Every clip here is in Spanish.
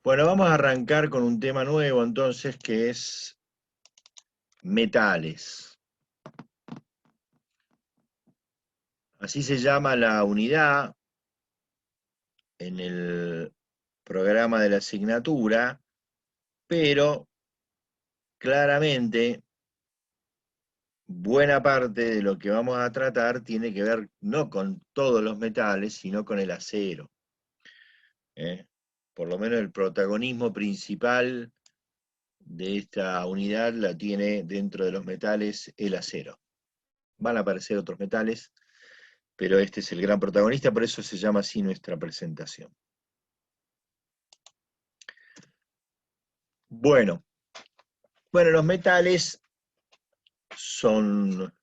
Bueno, vamos a arrancar con un tema nuevo entonces, que es metales. Así se llama la unidad en el programa de la asignatura, pero claramente buena parte de lo que vamos a tratar tiene que ver no con todos los metales, sino con el acero. ¿Eh? Por lo menos el protagonismo principal de esta unidad la tiene dentro de los metales el acero. Van a aparecer otros metales, pero este es el gran protagonista, por eso se llama así nuestra presentación. Bueno, los metales son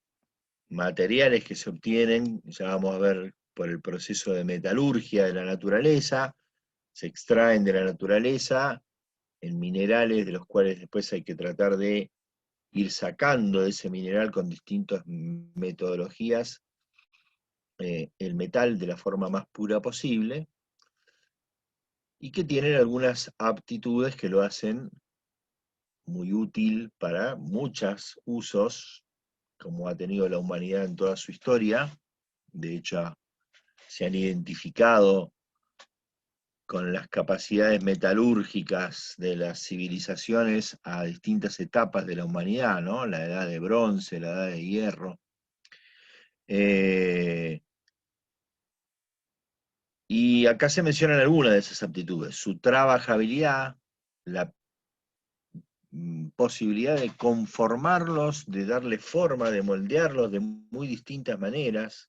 materiales que se obtienen, ya vamos a ver, por el proceso de metalurgia de la naturaleza, se extraen de la naturaleza en minerales de los cuales después hay que tratar de ir sacando de ese mineral con distintas metodologías el metal de la forma más pura posible, y que tienen algunas aptitudes que lo hacen muy útil para muchos usos, como ha tenido la humanidad en toda su historia. De hecho, se han identificado con las capacidades metalúrgicas de las civilizaciones a distintas etapas de la humanidad, ¿no? La edad de bronce, la edad de hierro. Y acá se mencionan algunas de esas aptitudes: su trabajabilidad, la posibilidad de conformarlos, de darle forma, de moldearlos de muy distintas maneras,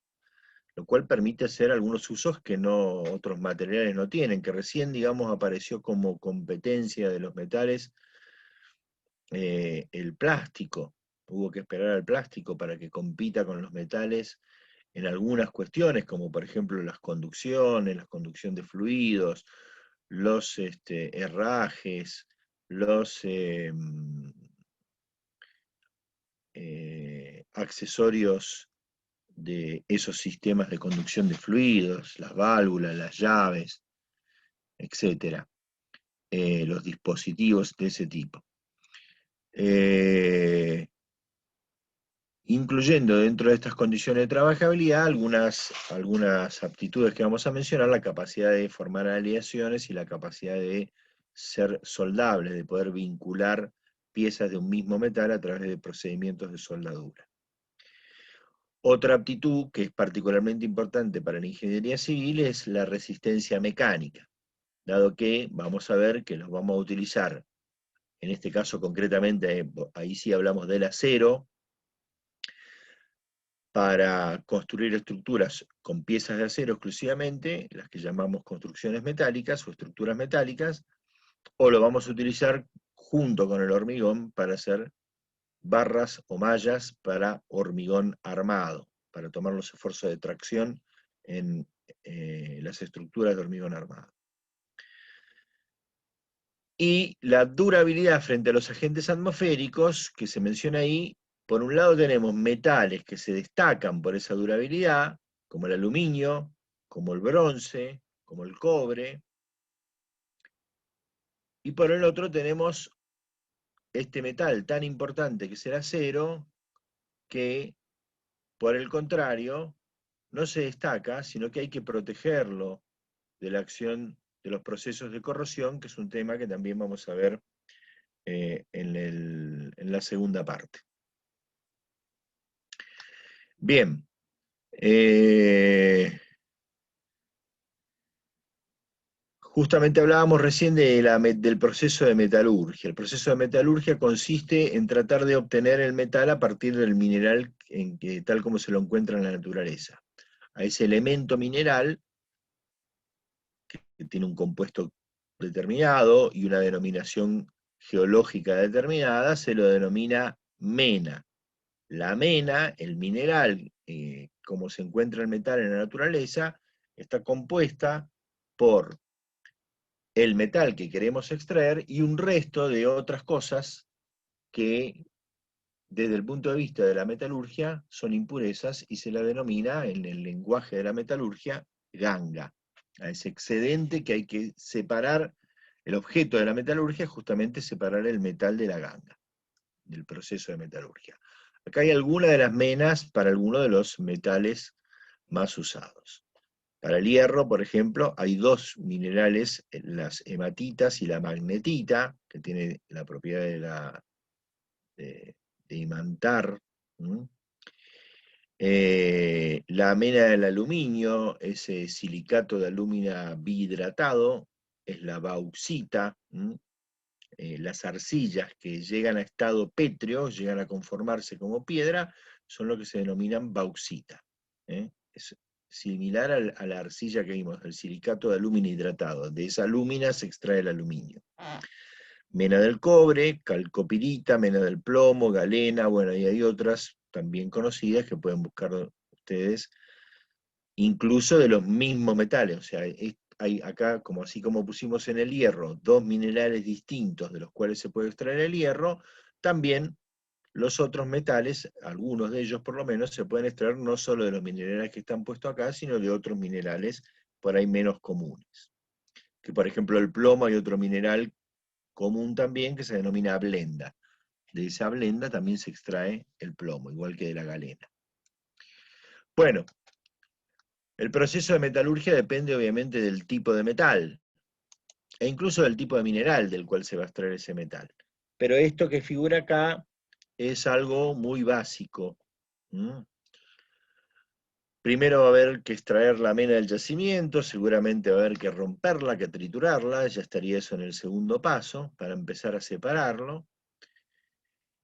lo cual permite hacer algunos usos que otros materiales no tienen, que recién, digamos, apareció como competencia de los metales el plástico. Hubo que esperar al plástico para que compita con los metales en algunas cuestiones, como por ejemplo las conducciones, la conducción de fluidos, los herrajes, los accesorios de esos sistemas de conducción de fluidos, las válvulas, las llaves, etcétera, los dispositivos de ese tipo. Incluyendo dentro de estas condiciones de trabajabilidad algunas aptitudes que vamos a mencionar: la capacidad de formar aleaciones y la capacidad de ser soldables, de poder vincular piezas de un mismo metal a través de procedimientos de soldadura. Otra aptitud que es particularmente importante para la ingeniería civil es la resistencia mecánica, dado que vamos a ver que los vamos a utilizar, en este caso concretamente, ahí sí hablamos del acero, para construir estructuras con piezas de acero exclusivamente, las que llamamos construcciones metálicas o estructuras metálicas, o lo vamos a utilizar junto con el hormigón para hacer barras o mallas para hormigón armado, para tomar los esfuerzos de tracción en las estructuras de hormigón armado. Y la durabilidad frente a los agentes atmosféricos, que se menciona ahí: por un lado tenemos metales que se destacan por esa durabilidad, como el aluminio, como el bronce, como el cobre, y por el otro tenemos este metal tan importante que es el acero, que por el contrario no se destaca, sino que hay que protegerlo de la acción de los procesos de corrosión, que es un tema que también vamos a ver en la segunda parte. Bien, justamente hablábamos recién del proceso de metalurgia. El proceso de metalurgia consiste en tratar de obtener el metal a partir del mineral tal como se lo encuentra en la naturaleza. A ese elemento mineral, que tiene un compuesto determinado y una denominación geológica determinada, se lo denomina mena. La mena, el mineral, como se encuentra el metal en la naturaleza, está compuesta por el metal que queremos extraer y un resto de otras cosas que, desde el punto de vista de la metalurgia, son impurezas, y se la denomina, en el lenguaje de la metalurgia, ganga, a ese excedente que hay que separar El objeto de la metalurgia es justamente separar el metal de la ganga, del proceso de metalurgia. Acá hay algunas de las menas para algunos de los metales más usados. Para el hierro, por ejemplo, hay dos minerales, las hematitas y la magnetita, que tiene la propiedad de imantar. La mena del aluminio, ese silicato de alumina bihidratado, es la bauxita. Las arcillas que llegan a estado pétreo, llegan a conformarse como piedra, son lo que se denominan bauxita. Es similar a la arcilla que vimos, el silicato de alumina hidratado. De esa alúmina se extrae el aluminio. Mena del cobre, calcopirita, mena del plomo, galena, bueno, y hay otras también conocidas que pueden buscar ustedes, incluso de los mismos metales. O sea, hay acá, como así como pusimos en el hierro, dos minerales distintos de los cuales se puede extraer el hierro, también los otros metales, algunos de ellos por lo menos, se pueden extraer no solo de los minerales que están puestos acá, sino de otros minerales por ahí menos comunes. Que por ejemplo el plomo, hay otro mineral común también que se denomina blenda. De esa blenda también se extrae el plomo, igual que de la galena. Bueno, el proceso de metalurgia depende obviamente del tipo de metal, e incluso del tipo de mineral del cual se va a extraer ese metal. Pero esto que figura acá es algo muy básico. Primero va a haber que extraer la mena del yacimiento, seguramente va a haber que romperla, que triturarla, ya estaría eso en el segundo paso, para empezar a separarlo.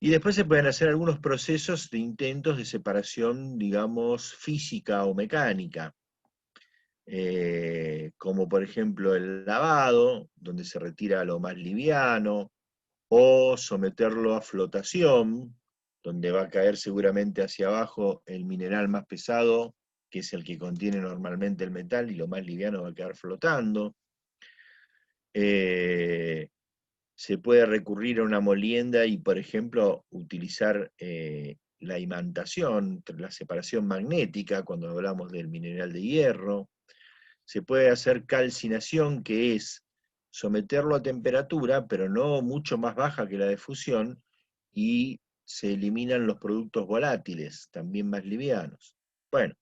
Y después se pueden hacer algunos procesos de intentos de separación, digamos, física o mecánica, como por ejemplo el lavado, donde se retira lo más liviano, o someterlo a flotación, donde va a caer seguramente hacia abajo el mineral más pesado, que es el que contiene normalmente el metal, y lo más liviano va a quedar flotando. Se puede recurrir a una molienda y, por ejemplo, utilizar la imantación, la separación magnética, cuando hablamos del mineral de hierro. Se puede hacer calcinación, que es someterlo a temperatura, pero no mucho más baja que la de fusión, y se eliminan los productos volátiles, también más livianos. Bueno,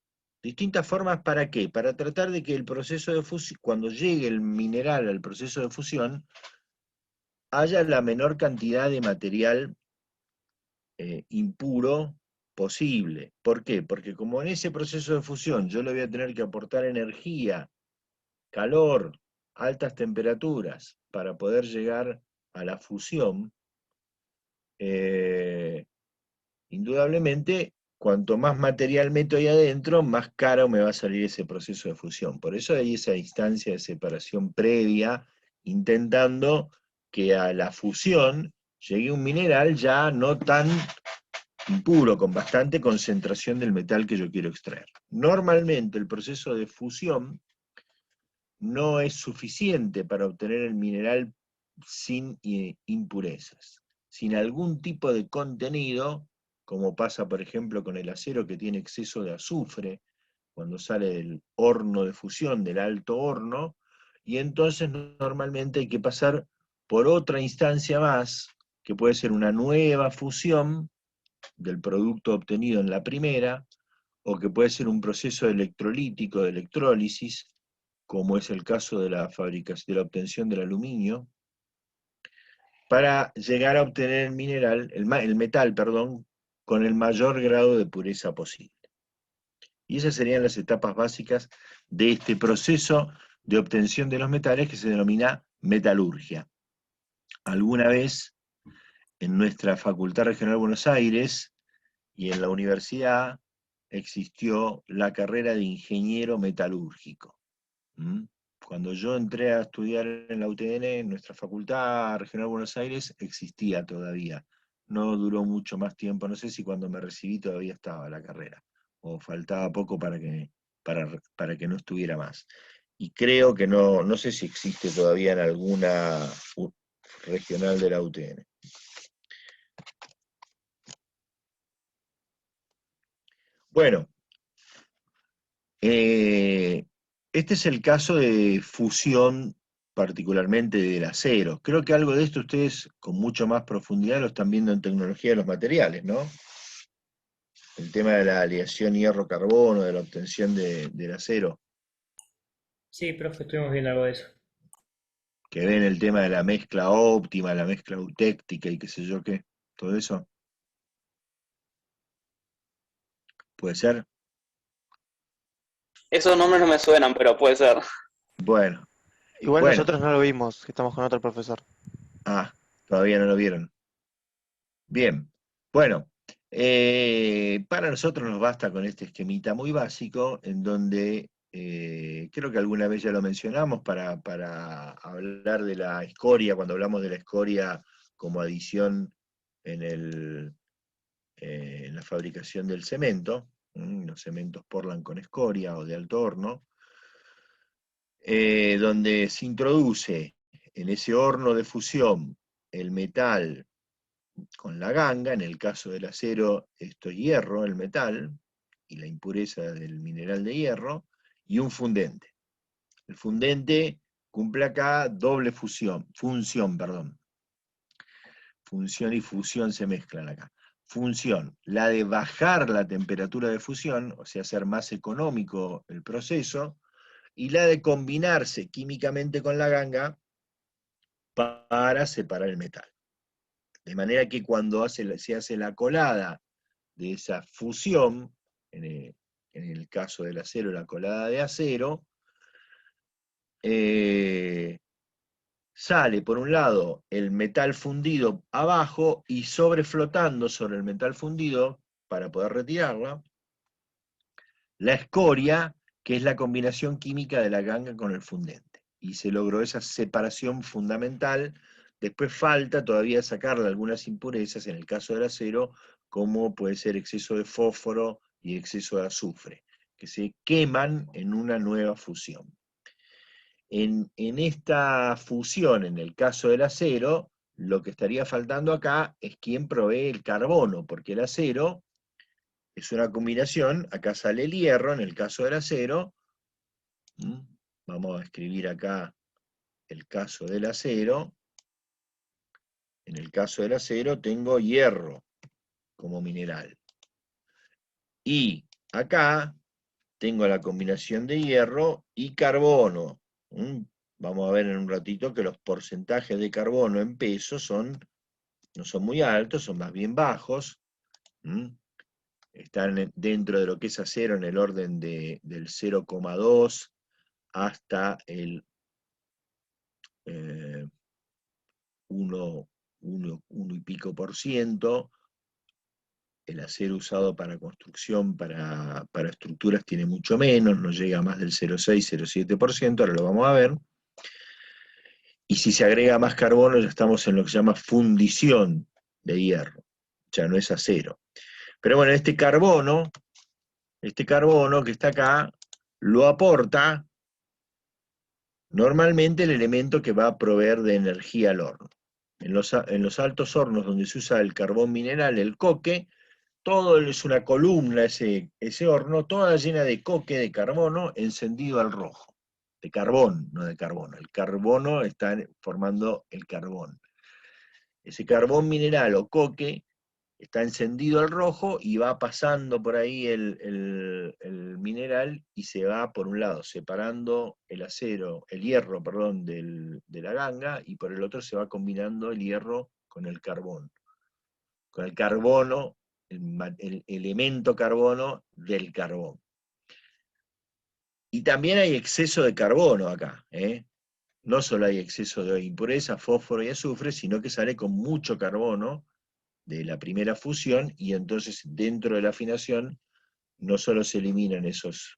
distintas formas, ¿para qué? Para tratar de que el proceso de fusión, cuando llegue el mineral al proceso de fusión, haya la menor cantidad de material impuro posible. ¿Por qué? Porque como en ese proceso de fusión yo le voy a tener que aportar energía, calor, altas temperaturas para poder llegar a la fusión, indudablemente, cuanto más material meto ahí adentro, más caro me va a salir ese proceso de fusión. Por eso hay esa instancia de separación previa, intentando que a la fusión llegue un mineral ya no tan impuro, con bastante concentración del metal que yo quiero extraer. Normalmente el proceso de fusión no es suficiente para obtener el mineral sin impurezas, sin algún tipo de contenido, como pasa por ejemplo con el acero que tiene exceso de azufre cuando sale del horno de fusión, del alto horno, y entonces normalmente hay que pasar por otra instancia más, que puede ser una nueva fusión del producto obtenido en la primera, o que puede ser un proceso electrolítico de electrólisis, como es el caso de la fabricación, de la obtención del aluminio, para llegar a obtener el mineral, el metal, perdón, con el mayor grado de pureza posible. Y esas serían las etapas básicas de este proceso de obtención de los metales que se denomina metalurgia. Alguna vez en nuestra Facultad Regional de Buenos Aires y en la universidad existió la carrera de ingeniero metalúrgico. Cuando yo entré a estudiar en la UTN, en nuestra Facultad Regional de Buenos Aires, existía todavía. No duró mucho más tiempo, no sé si cuando me recibí todavía estaba la carrera, o faltaba poco para que no estuviera más. Y creo que no, no sé si existe todavía en alguna regional de la UTN. Bueno, este es el caso de fusión particularmente del acero. Creo que algo de esto ustedes con mucho más profundidad lo están viendo en tecnología de los materiales, ¿no? El tema de la aleación hierro-carbono, de la obtención del acero, Sí, profe, estuvimos viendo algo de eso. que ven el tema de la mezcla óptima, la mezcla eutéctica y qué sé yo qué, todo eso, puede ser. Esos nombres no me suenan, pero puede ser. Bueno, Igual bueno, nosotros no lo vimos, que estamos con otro profesor. ah, todavía no lo vieron. Bien, bueno, para nosotros nos basta con este esquemita muy básico, en donde creo que alguna vez ya lo mencionamos para hablar de la escoria, cuando hablamos de la escoria como adición en, en la fabricación del cemento, los cementos Portland con escoria o de alto horno, donde se introduce en ese horno de fusión el metal con la ganga, en el caso del acero esto es hierro, el metal, y la impureza del mineral de hierro, y un fundente. El fundente cumple acá doble función, perdón. Función y fusión se mezclan acá. Función, la de bajar la temperatura de fusión, o sea, hacer más económico el proceso, y la de combinarse químicamente con la ganga para separar el metal. De manera que cuando se hace la colada de esa fusión, en el caso del acero, la colada de acero, sale por un lado el metal fundido abajo y sobreflotando sobre el metal fundido, para poder retirarla, la escoria, que es la combinación química de la ganga con el fundente. Y se logró esa separación fundamental. Después falta todavía sacarle algunas impurezas, en el caso del acero, como puede ser exceso de fósforo y exceso de azufre, que se queman en una nueva fusión. En esta fusión, en el caso del acero, lo que estaría faltando acá es quién provee el carbono, porque el acero es una combinación, acá sale el hierro, en el caso del acero, vamos a escribir acá el caso del acero, en el caso del acero tengo hierro como mineral, y acá tengo la combinación de hierro y carbono. Vamos a ver en un ratito que los porcentajes de carbono en peso no son muy altos, son más bien bajos. Están dentro de lo que es acero en el orden del 0,2 hasta el 1, 1 y pico por ciento. El acero usado para construcción, para estructuras, tiene mucho menos, no llega a más del 0,6, 0,7%, ahora lo vamos a ver. Y si se agrega más carbono, ya estamos en lo que se llama fundición de hierro, ya no es acero. Pero bueno, este carbono que está acá, lo aporta normalmente el elemento que va a proveer de energía al horno. En los altos hornos donde se usa el carbón mineral, el coque, todo es una columna, ese horno, toda llena de coque, de carbono, encendido al rojo. De carbón, no de carbono. El carbono está formando el carbón. Ese carbón mineral o coque está encendido al rojo y va pasando por ahí el mineral y se va, por un lado, separando el hierro, perdón, de la ganga, y por el otro se va combinando el hierro con el carbón. Con el carbono, el elemento carbono del carbón. Y también hay exceso de carbono acá, ¿eh? No solo hay exceso de impureza, fósforo y azufre, sino que sale con mucho carbono de la primera fusión, y entonces dentro de la afinación no solo se eliminan esas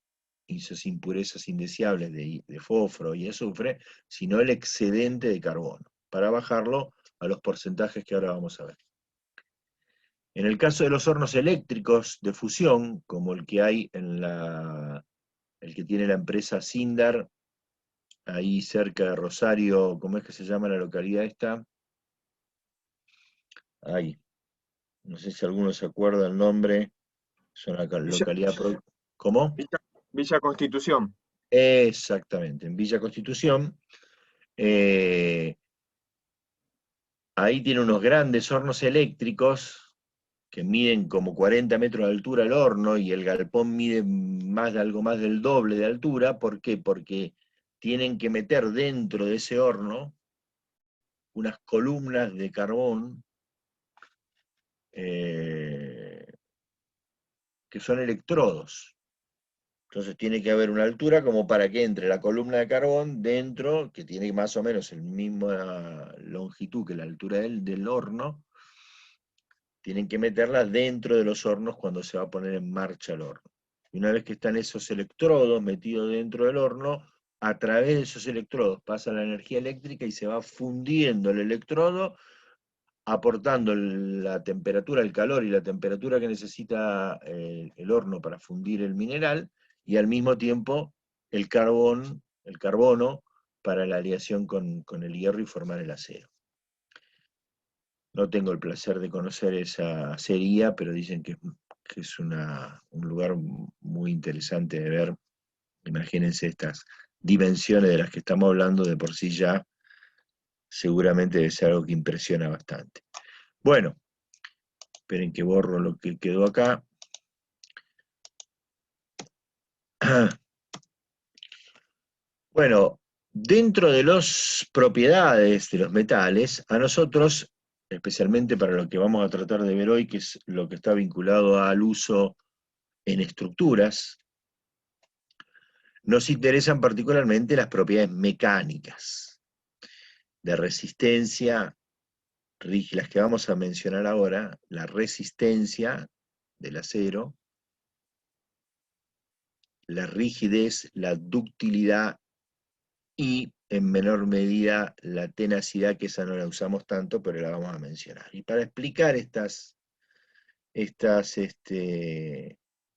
impurezas indeseables de fósforo y azufre, sino el excedente de carbono, para bajarlo a los porcentajes que ahora vamos a ver. En el caso de los hornos eléctricos de fusión, como el que hay el que tiene la empresa Sindar, ahí cerca de Rosario, ¿cómo es que se llama la localidad esta? Ahí, no sé si alguno se acuerda el nombre, es una Villa, localidad... ¿Cómo? Villa Constitución. Exactamente, en Villa Constitución. Ahí tiene unos grandes hornos eléctricos que miden como 40 metros de altura el horno, y el galpón mide algo más del doble de altura. ¿Por qué? Porque tienen que meter dentro de ese horno unas columnas de carbón que son electrodos. Entonces tiene que haber una altura como para que entre la columna de carbón dentro, que tiene más o menos la misma longitud que la altura del horno. Tienen que meterlas dentro de los hornos cuando se va a poner en marcha el horno. Y una vez que están esos electrodos metidos dentro del horno, a través de esos electrodos pasa la energía eléctrica y se va fundiendo el electrodo, aportando la temperatura, el calor y la temperatura que necesita el horno para fundir el mineral, y al mismo tiempo el carbono para la aleación con el hierro y formar el acero. No tengo el placer de conocer esa acería, pero dicen que es un lugar muy interesante de ver. Imagínense estas dimensiones de las que estamos hablando, de por sí ya seguramente debe ser algo que impresiona bastante. Bueno, esperen que borro lo que quedó acá. Bueno, dentro de las propiedades de los metales, a nosotros, especialmente para lo que vamos a tratar de ver hoy, que es lo que está vinculado al uso en estructuras, nos interesan particularmente las propiedades mecánicas de resistencia, las que vamos a mencionar ahora: la resistencia del acero, la rigidez, la ductilidad y, en menor medida, la tenacidad, que esa no la usamos tanto, pero la vamos a mencionar. Y para explicar estas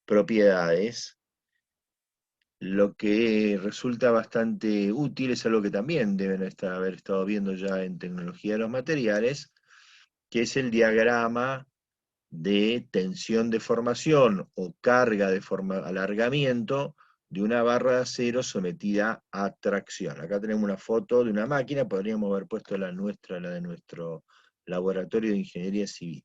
propiedades, lo que resulta bastante útil es algo que también deben haber estado viendo ya en tecnología de los materiales, que es el diagrama de tensión de formación o carga de alargamiento de una barra de acero sometida a tracción. Acá tenemos una foto de una máquina, podríamos haber puesto la nuestra, la de nuestro laboratorio de ingeniería civil.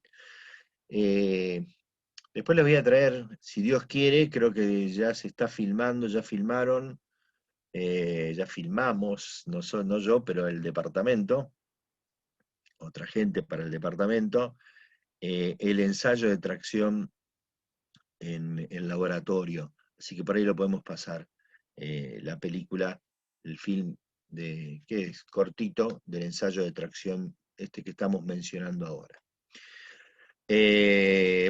Después les voy a traer, si Dios quiere, creo que ya se está filmando, ya filmaron, ya filmamos, no yo, pero el departamento, otra gente para el departamento, el ensayo de tracción en el laboratorio. Así que por ahí lo podemos pasar. La película, el film, que es cortito, del ensayo de tracción que estamos mencionando ahora.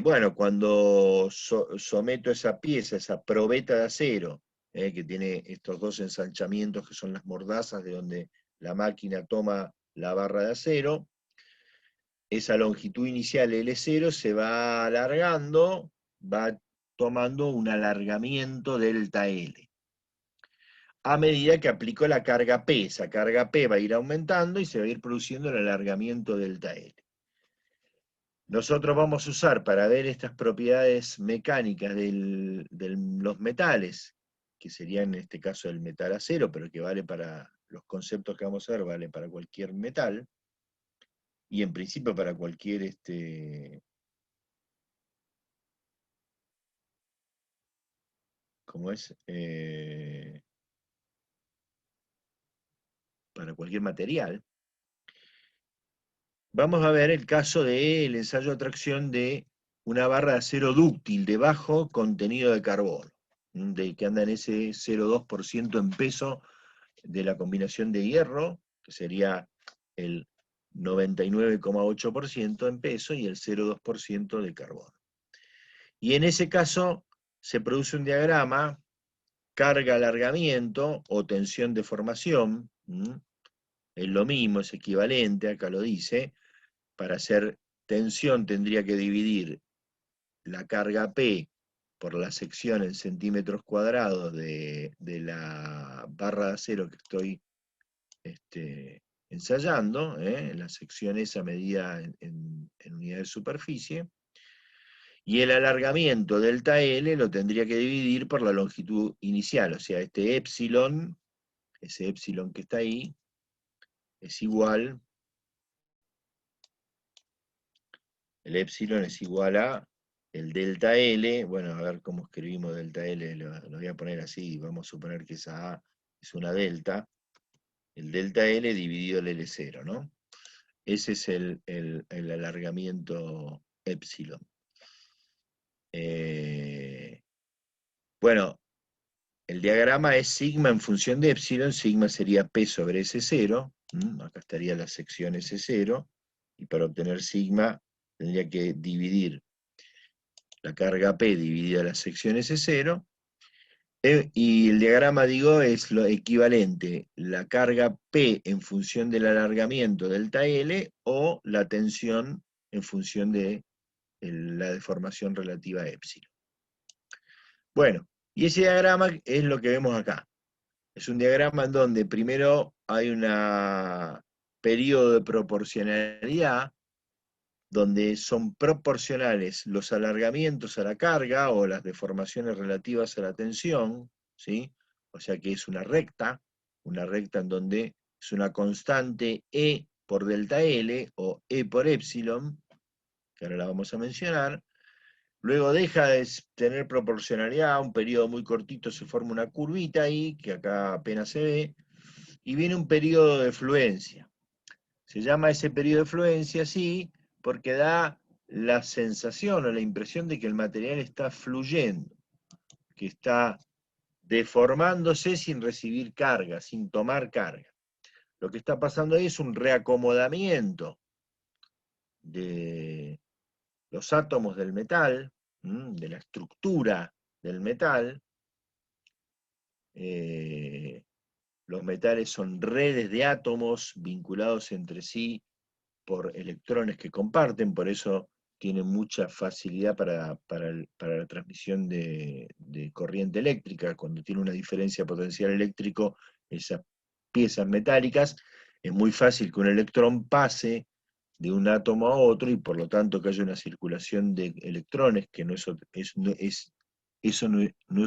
Bueno, cuando someto esa pieza, esa probeta de acero, que tiene estos dos ensanchamientos que son las mordazas de donde la máquina toma la barra de acero, esa longitud inicial L0 se va alargando, va tomando un alargamiento delta L. A medida que aplico la carga P, esa carga P va a ir aumentando y se va a ir produciendo el alargamiento delta L. Nosotros vamos a usar, para ver estas propiedades mecánicas de los metales, que serían en este caso el metal acero, pero que vale para los conceptos que vamos a ver, vale para cualquier metal, y en principio para cualquier ¿cómo es? Para cualquier material. Vamos a ver el caso del ensayo de tracción de una barra de acero dúctil de bajo contenido de carbono, que anda en ese 0,2% en peso de la combinación de hierro, que sería el 99,8% en peso, y el 0,2% de carbono. Y en ese caso se produce un diagrama: carga-alargamiento o tensión de formación. Es lo mismo, es equivalente, acá lo dice. Para hacer tensión tendría que dividir la carga P por la sección en centímetros cuadrados de la barra de acero que estoy ensayando, la sección esa medida en unidad de superficie, y el alargamiento delta L lo tendría que dividir por la longitud inicial, o sea, ese épsilon que está ahí, es igual, el épsilon es igual a el delta L, bueno, a ver cómo escribimos delta L, lo voy a poner así, vamos a suponer que esa A es una delta, el delta L dividido el L0, ¿no? Ese es el alargamiento épsilon. Bueno, el diagrama es sigma en función de épsilon, sigma sería P sobre S0, acá estaría la sección S0, y para obtener sigma tendría que dividir la carga P dividida la sección S0, y el diagrama, digo, es lo equivalente, la carga P en función del alargamiento delta L, o la tensión en función de la deformación relativa a épsilon. Bueno, y ese diagrama es lo que vemos acá. Es un diagrama en donde primero hay un periodo de proporcionalidad, donde son proporcionales los alargamientos a la carga o las deformaciones relativas a la tensión, ¿sí? O sea que es una recta en donde es una constante E por delta L o E por épsilon, que ahora la vamos a mencionar. Luego deja de tener proporcionalidad, un periodo muy cortito se forma una curvita ahí, que acá apenas se ve, y viene un periodo de fluencia. Se llama ese periodo de fluencia así porque da la sensación o la impresión de que el material está fluyendo, que está deformándose sin recibir carga, sin tomar carga. Lo que está pasando ahí es un reacomodamiento de los átomos del metal, de la estructura del metal. Los metales son redes de átomos vinculados entre sí por electrones que comparten, por eso tienen mucha facilidad para la transmisión de corriente eléctrica. Cuando tiene una diferencia potencial eléctrico, esas piezas metálicas, es muy fácil que un electrón pase de un átomo a otro, y por lo tanto que haya una circulación de electrones, que no es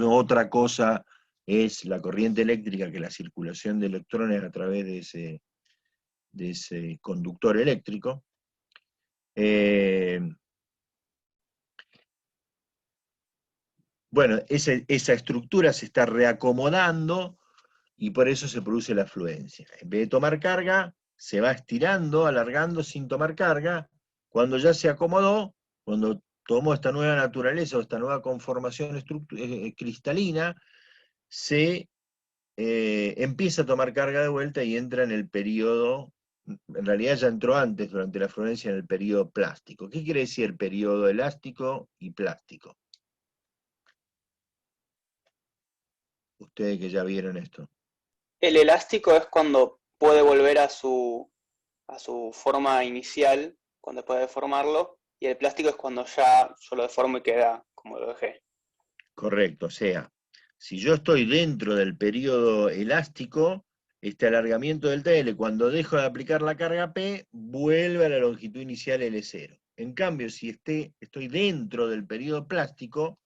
otra cosa, es la corriente eléctrica, que la circulación de electrones a través de ese conductor eléctrico. Bueno, esa estructura se está reacomodando y por eso se produce la fluencia. En vez de tomar carga, se va estirando, alargando sin tomar carga. Cuando ya se acomodó, cuando tomó esta nueva naturaleza o esta nueva conformación cristalina, se empieza a tomar carga de vuelta y entra en el periodo, en realidad ya entró antes, durante la fluencia, en el periodo plástico. ¿Qué quiere decir el periodo elástico y plástico? Ustedes que ya vieron esto. El elástico es cuando puede volver a su forma inicial, cuando puede deformarlo, y el plástico es cuando ya yo lo deformo y queda como lo dejé. Correcto, o sea, si yo estoy dentro del periodo elástico, este alargamiento del TL, cuando dejo de aplicar la carga P, vuelve a la longitud inicial L0. En cambio, si estoy dentro del periodo plástico,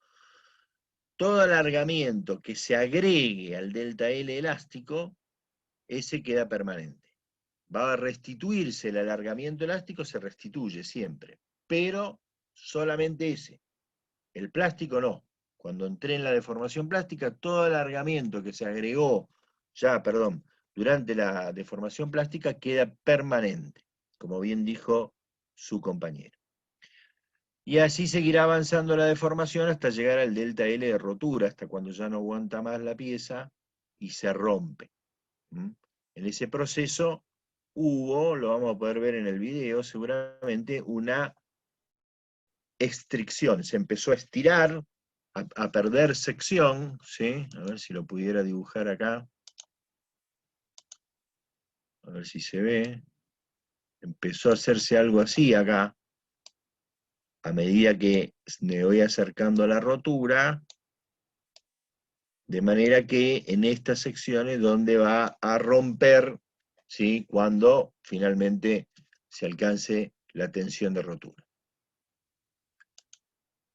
todo alargamiento que se agregue al delta L elástico, ese queda permanente. Va a restituirse el alargamiento elástico, se restituye siempre, pero solamente ese. El plástico no. Cuando entré en la deformación plástica, todo alargamiento que se agregó durante la deformación plástica queda permanente, como bien dijo su compañero. Y así seguirá avanzando la deformación hasta llegar al delta L de rotura, hasta cuando ya no aguanta más la pieza y se rompe. En ese proceso hubo, lo vamos a poder ver en el video seguramente, una extricción. Se empezó a estirar, a perder sección, ¿sí? A ver si lo pudiera dibujar acá. A ver si se ve. Empezó a hacerse algo así acá. A medida que me voy acercando a la rotura, de manera que en estas secciones donde va a romper, ¿sí? Cuando finalmente se alcance la tensión de rotura.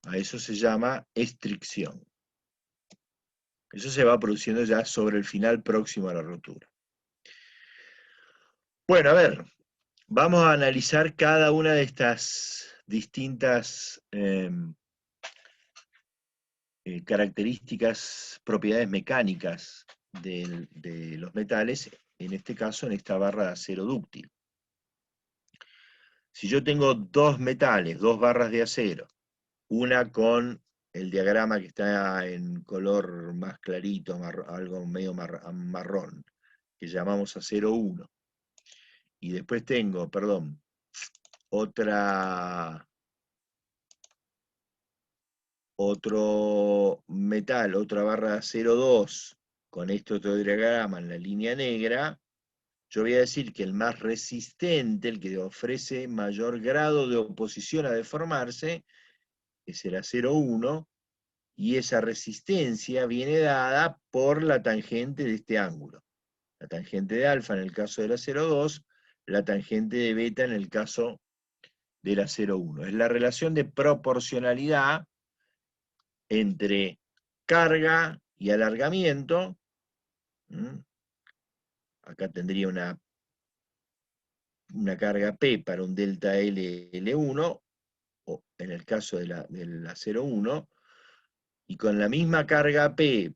A eso se llama estricción. Eso se va produciendo ya sobre el final próximo a la rotura. Bueno, a ver, vamos a analizar cada una de estas distintas características, propiedades mecánicas de los metales, en este caso en esta barra de acero dúctil. Si yo tengo dos metales, dos barras de acero, una con el diagrama que está en color más clarito, algo medio marrón, que llamamos acero 1, y después tengo, perdón, otro metal, otra barra de acero 2, con este otro diagrama en la línea negra, yo voy a decir que el más resistente, el que ofrece mayor grado de oposición a deformarse, es el acero 1, y esa resistencia viene dada por la tangente de este ángulo. La tangente de alfa en el caso del acero 2, la tangente de beta en el caso del acero 1. Es la relación de proporcionalidad entre carga y alargamiento. Acá tendría una carga P para un delta L1, o en el caso del acero 1, y con la misma carga P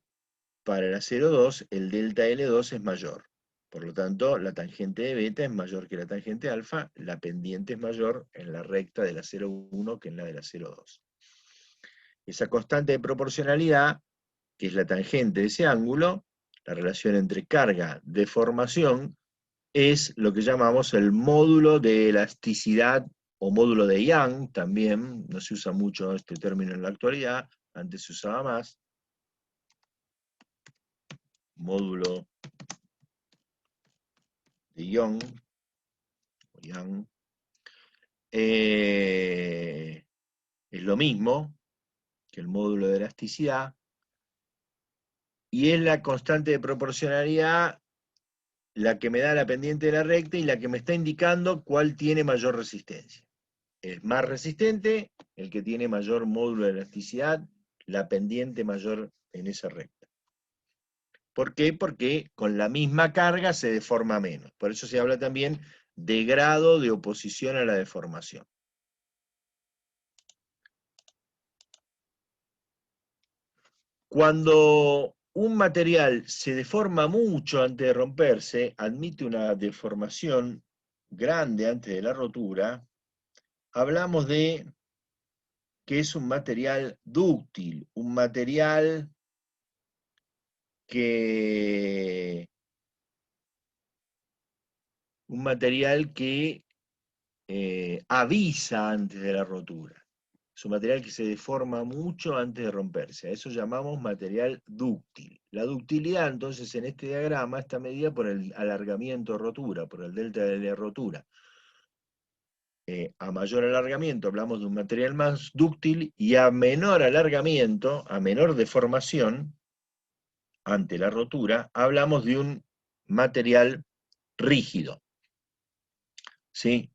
para el acero 2, el delta L2 es mayor. Por lo tanto, la tangente de beta es mayor que la tangente de alfa, la pendiente es mayor en la recta del acero 1 que en la del acero 2. Esa constante de proporcionalidad, que es la tangente de ese ángulo, la relación entre carga, deformación, es lo que llamamos el módulo de elasticidad o módulo de Young. También no se usa mucho este término en la actualidad, antes se usaba más. Módulo de Young. Es lo mismo que el módulo de elasticidad, y es la constante de proporcionalidad la que me da la pendiente de la recta y la que me está indicando cuál tiene mayor resistencia. Es más resistente el que tiene mayor módulo de elasticidad, la pendiente mayor en esa recta. ¿Por qué? Porque con la misma carga se deforma menos. Por eso se habla también de grado de oposición a la deformación. Cuando un material se deforma mucho antes de romperse, admite una deformación grande antes de la rotura, hablamos de que es un material dúctil, un material que avisa antes de la rotura. Es un material que se deforma mucho antes de romperse. A eso llamamos material dúctil. La ductilidad, entonces, en este diagrama está medida por el alargamiento rotura, por el delta de la rotura. A mayor alargamiento hablamos de un material más dúctil, y a menor alargamiento, a menor deformación ante la rotura, hablamos de un material rígido. ¿Sí?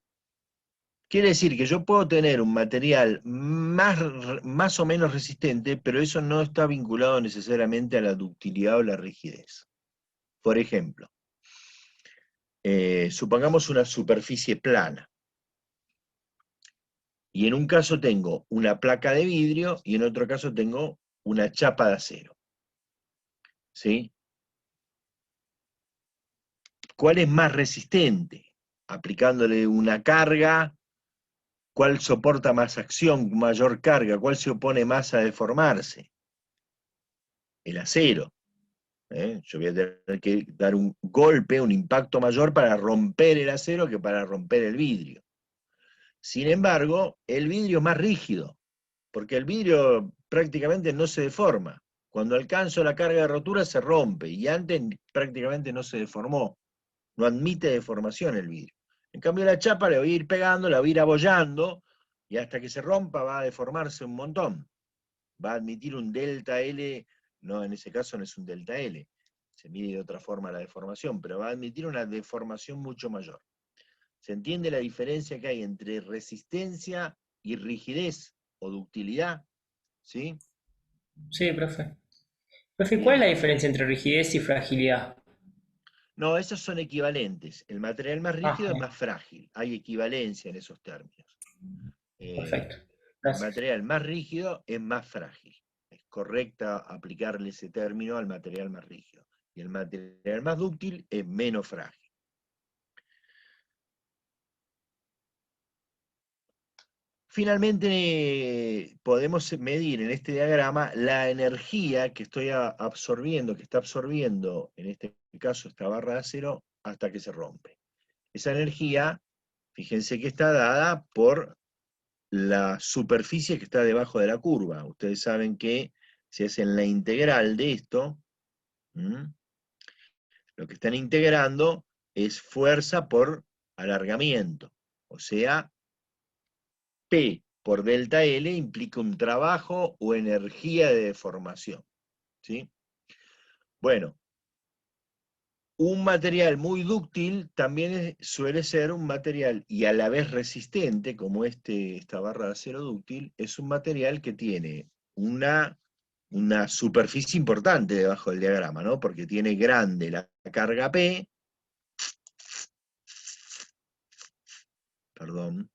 Quiere decir que yo puedo tener un material más o menos resistente, pero eso no está vinculado necesariamente a la ductilidad o la rigidez. Por ejemplo, supongamos una superficie plana, y en un caso tengo una placa de vidrio y en otro caso tengo una chapa de acero. ¿Sí? ¿Cuál es más resistente? Aplicándole una carga, ¿cuál soporta más acción, mayor carga? ¿Cuál se opone más a deformarse? El acero. Yo voy a tener que dar un golpe, un impacto mayor para romper el acero que para romper el vidrio. Sin embargo, el vidrio es más rígido, porque el vidrio prácticamente no se deforma. Cuando alcanzo la carga de rotura se rompe, y antes prácticamente no se deformó. No admite deformación el vidrio. En cambio la chapa le voy a ir pegando, la voy a ir abollando, y hasta que se rompa va a deformarse un montón. Va a admitir un delta L, no, en ese caso no es un delta L, se mide de otra forma la deformación, pero va a admitir una deformación mucho mayor. ¿Se entiende la diferencia que hay entre resistencia y rigidez o ductilidad? ¿Sí? Sí, profe. Profe, ¿cuál es Bien. la diferencia entre rigidez y fragilidad? No, esos son equivalentes. El material más rígido es bien. más frágil. Hay equivalencia en esos términos. Perfecto. El Gracias. material más rígido es más frágil. Es correcta aplicarle ese término al material más rígido. Y el material más dúctil es menos frágil. Finalmente, podemos medir en este diagrama la energía que estoy absorbiendo, que está absorbiendo, en este caso, esta barra de acero, hasta que se rompe. Esa energía, fíjense que está dada por la superficie que está debajo de la curva. Ustedes saben que si hacen la integral de esto, lo que están integrando es fuerza por alargamiento. O sea, P por delta L implica un trabajo o energía de deformación. ¿Sí? Bueno, un material muy dúctil también suele ser un material, y a la vez resistente, como esta barra de acero dúctil, es un material que tiene una superficie importante debajo del diagrama, ¿no? Porque tiene grande la carga P, perdón,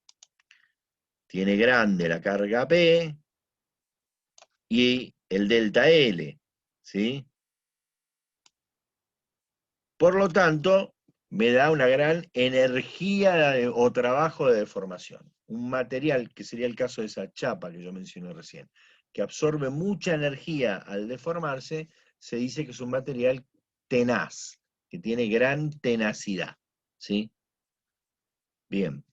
tiene grande la carga P y el delta L, ¿sí? Por lo tanto, me da una gran energía o trabajo de deformación. Un material, que sería el caso de esa chapa que yo mencioné recién, que absorbe mucha energía al deformarse, se dice que es un material tenaz, que tiene gran tenacidad. ¿Sí? Bien.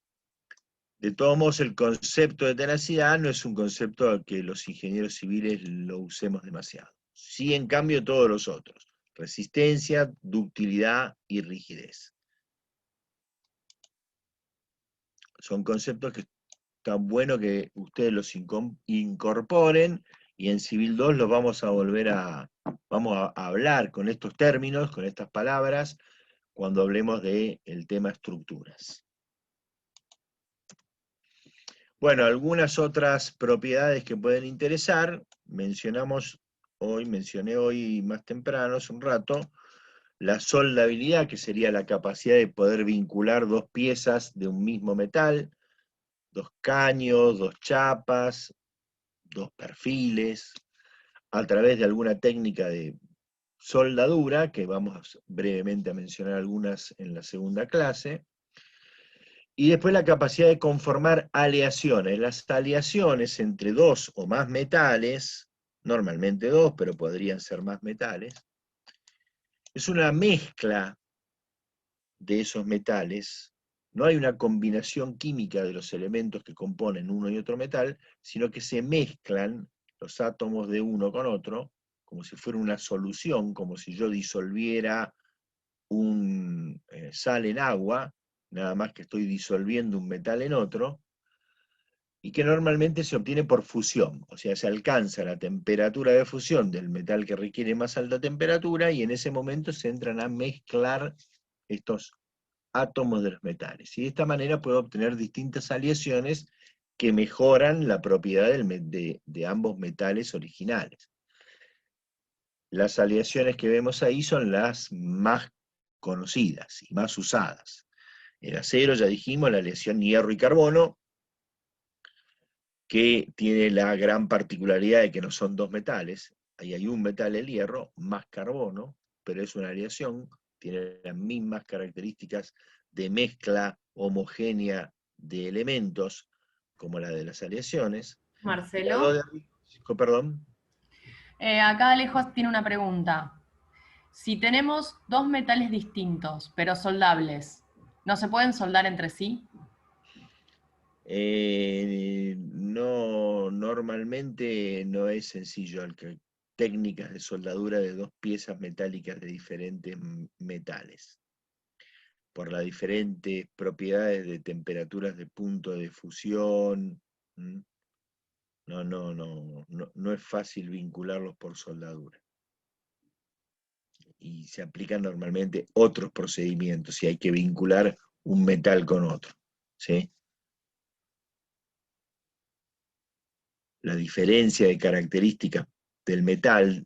De todos modos, el concepto de tenacidad no es un concepto que los ingenieros civiles lo usemos demasiado. Sí, en cambio, todos los otros. Resistencia, ductilidad y rigidez. Son conceptos que está bueno que ustedes los incorporen, y en Civil 2 los vamos a volver vamos a hablar con estos términos, con estas palabras, cuando hablemos del tema estructuras. Bueno, algunas otras propiedades que pueden interesar, mencioné hoy más temprano, hace un rato, la soldabilidad, que sería la capacidad de poder vincular dos piezas de un mismo metal, dos caños, dos chapas, dos perfiles, a través de alguna técnica de soldadura, que vamos brevemente a mencionar algunas en la segunda clase. Y después la capacidad de conformar aleaciones. Las aleaciones entre dos o más metales, normalmente dos, pero podrían ser más metales, es una mezcla de esos metales. No hay una combinación química de los elementos que componen uno y otro metal, sino que se mezclan los átomos de uno con otro, como si fuera una solución, como si yo disolviera sal en agua, nada más que estoy disolviendo un metal en otro, y que normalmente se obtiene por fusión, o sea, se alcanza la temperatura de fusión del metal que requiere más alta temperatura, y en ese momento se entran a mezclar estos átomos de los metales. Y de esta manera puedo obtener distintas aleaciones que mejoran la propiedad de ambos metales originales. Las aleaciones que vemos ahí son las más conocidas y más usadas. El acero, ya dijimos, la aleación hierro y carbono, que tiene la gran particularidad de que no son dos metales. Ahí hay un metal, el hierro, más carbono, pero es una aleación, tiene las mismas características de mezcla homogénea de elementos como la de las aleaciones. Y las dos Marcelo, de arriba, perdón. acá Alejos tiene una pregunta. Si tenemos dos metales distintos, pero soldables, ¿no se pueden soldar entre sí? No, normalmente no es sencillo. Técnicas de soldadura de dos piezas metálicas de diferentes metales, por las diferentes propiedades de temperaturas de punto de fusión. No es fácil vincularlos por soldadura. Y se aplican normalmente otros procedimientos si hay que vincular un metal con otro. ¿Sí? La diferencia de características del metal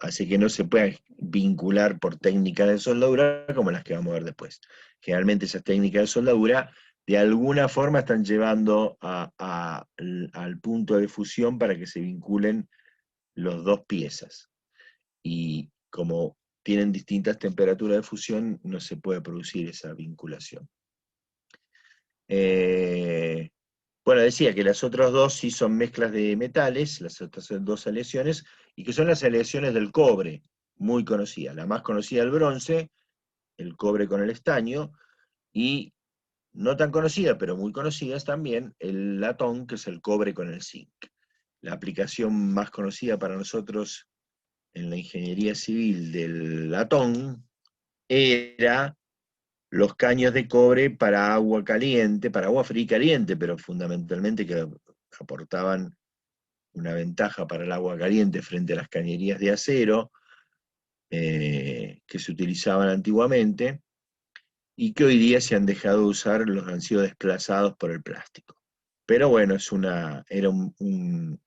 Así que no se puede vincular por técnicas de soldadura como las que vamos a ver después. Generalmente esas técnicas de soldadura de alguna forma están llevando al punto de fusión para que se vinculen las dos piezas. Y como tienen distintas temperaturas de fusión, no se puede producir esa vinculación. Bueno, decía que las otras dos sí son mezclas de metales, las otras dos aleaciones, y que son las aleaciones del cobre, muy conocidas. La más conocida el bronce, el cobre con el estaño, y no tan conocida, pero muy conocida es también el latón, que es el cobre con el zinc. La aplicación más conocida para nosotros en la ingeniería civil del latón era los caños de cobre para agua caliente, para agua fría y caliente, pero fundamentalmente que aportaban una ventaja para el agua caliente frente a las cañerías de acero que se utilizaban antiguamente y que hoy día se han dejado de usar, los han sido desplazados por el plástico. Pero bueno, era un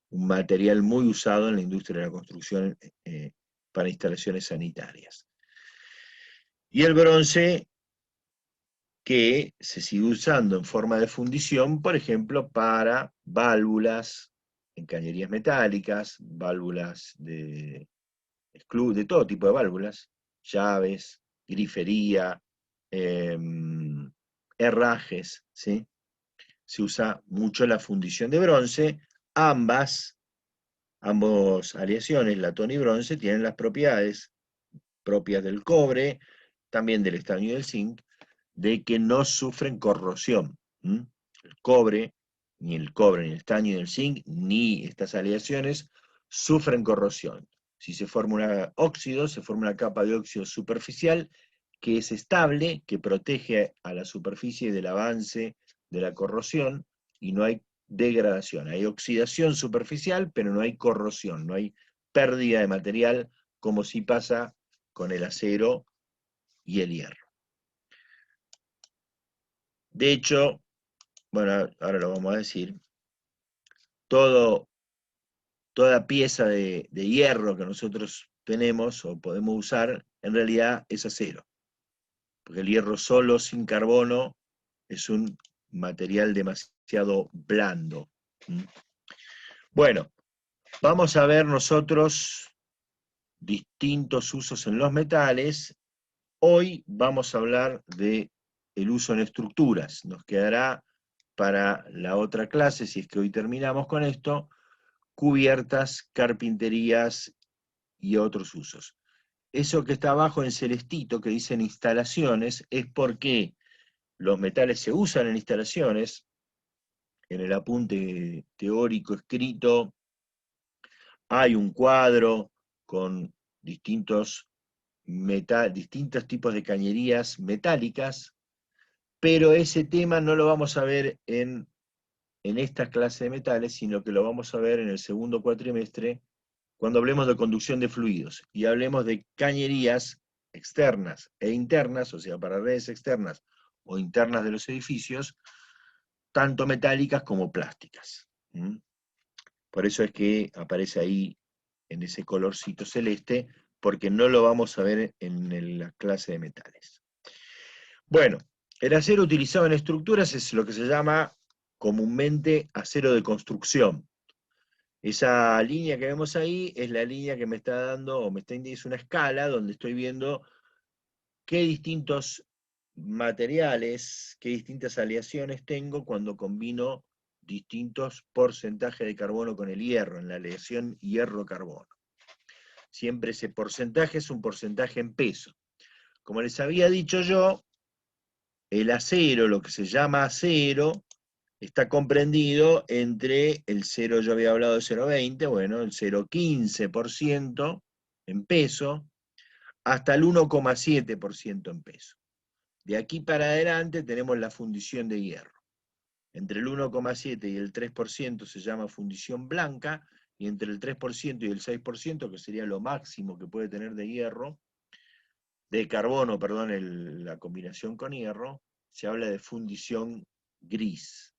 material muy usado en la industria de la construcción para instalaciones sanitarias. Y el bronce, que se sigue usando en forma de fundición, por ejemplo, para válvulas en cañerías metálicas, válvulas de todo tipo de válvulas, llaves, grifería, herrajes, ¿sí? Se usa mucho la fundición de bronce. Ambas aleaciones, latón y bronce, tienen las propiedades propias del cobre, también del estaño y del zinc, de que no sufren corrosión. El cobre, ni el estaño, ni el zinc, ni estas aleaciones sufren corrosión. Si se forma un óxido, se forma una capa de óxido superficial que es estable, que protege a la superficie del avance de la corrosión y no hay degradación. Hay oxidación superficial, pero no hay corrosión, no hay pérdida de material como si pasa con el acero y el hierro. De hecho, bueno, ahora lo vamos a decir, toda pieza de hierro que nosotros tenemos o podemos usar, en realidad es acero. Porque el hierro solo, sin carbono, es un material demasiado blando. Bueno, vamos a ver nosotros distintos usos en los metales. Hoy vamos a hablar de el uso en estructuras. Nos quedará para la otra clase, si es que hoy terminamos con esto, cubiertas, carpinterías y otros usos. Eso que está abajo en celestito, que dicen instalaciones, es porque los metales se usan en instalaciones. En el apunte teórico escrito hay un cuadro con distintos tipos de cañerías metálicas, pero ese tema no lo vamos a ver en esta clase de metales, sino que lo vamos a ver en el segundo cuatrimestre, cuando hablemos de conducción de fluidos, y hablemos de cañerías externas e internas, o sea, para redes externas o internas de los edificios, tanto metálicas como plásticas. Por eso es que aparece ahí en ese colorcito celeste, porque no lo vamos a ver en la clase de metales. Bueno, el acero utilizado en estructuras es lo que se llama comúnmente acero de construcción. Esa línea que vemos ahí es la línea que me está dando, o me está indicando, es una escala donde estoy viendo qué distintos materiales, qué distintas aleaciones tengo cuando combino distintos porcentajes de carbono con el hierro, en la aleación hierro-carbono. Siempre ese porcentaje es un porcentaje en peso. Como les había dicho yo, el acero, lo que se llama acero, está comprendido entre el 0, yo había hablado de 0,20, bueno, el 0,15% en peso, hasta el 1,7% en peso. De aquí para adelante tenemos la fundición de hierro. Entre el 1,7 y el 3% se llama fundición blanca, y entre el 3% y el 6%, que sería lo máximo que puede tener de hierro, de carbono, perdón, la combinación con hierro, se habla de fundición gris,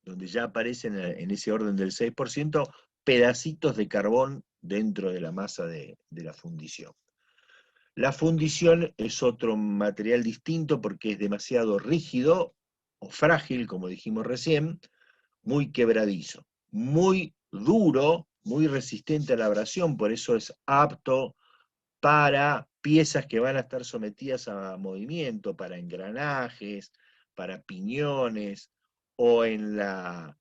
donde ya aparecen en ese orden del 6% pedacitos de carbón dentro de la masa de la fundición. La fundición es otro material distinto porque es demasiado rígido o frágil, como dijimos recién, muy quebradizo, muy duro, muy resistente a la abrasión, por eso es apto para piezas que van a estar sometidas a movimiento, para engranajes, para piñones, o en la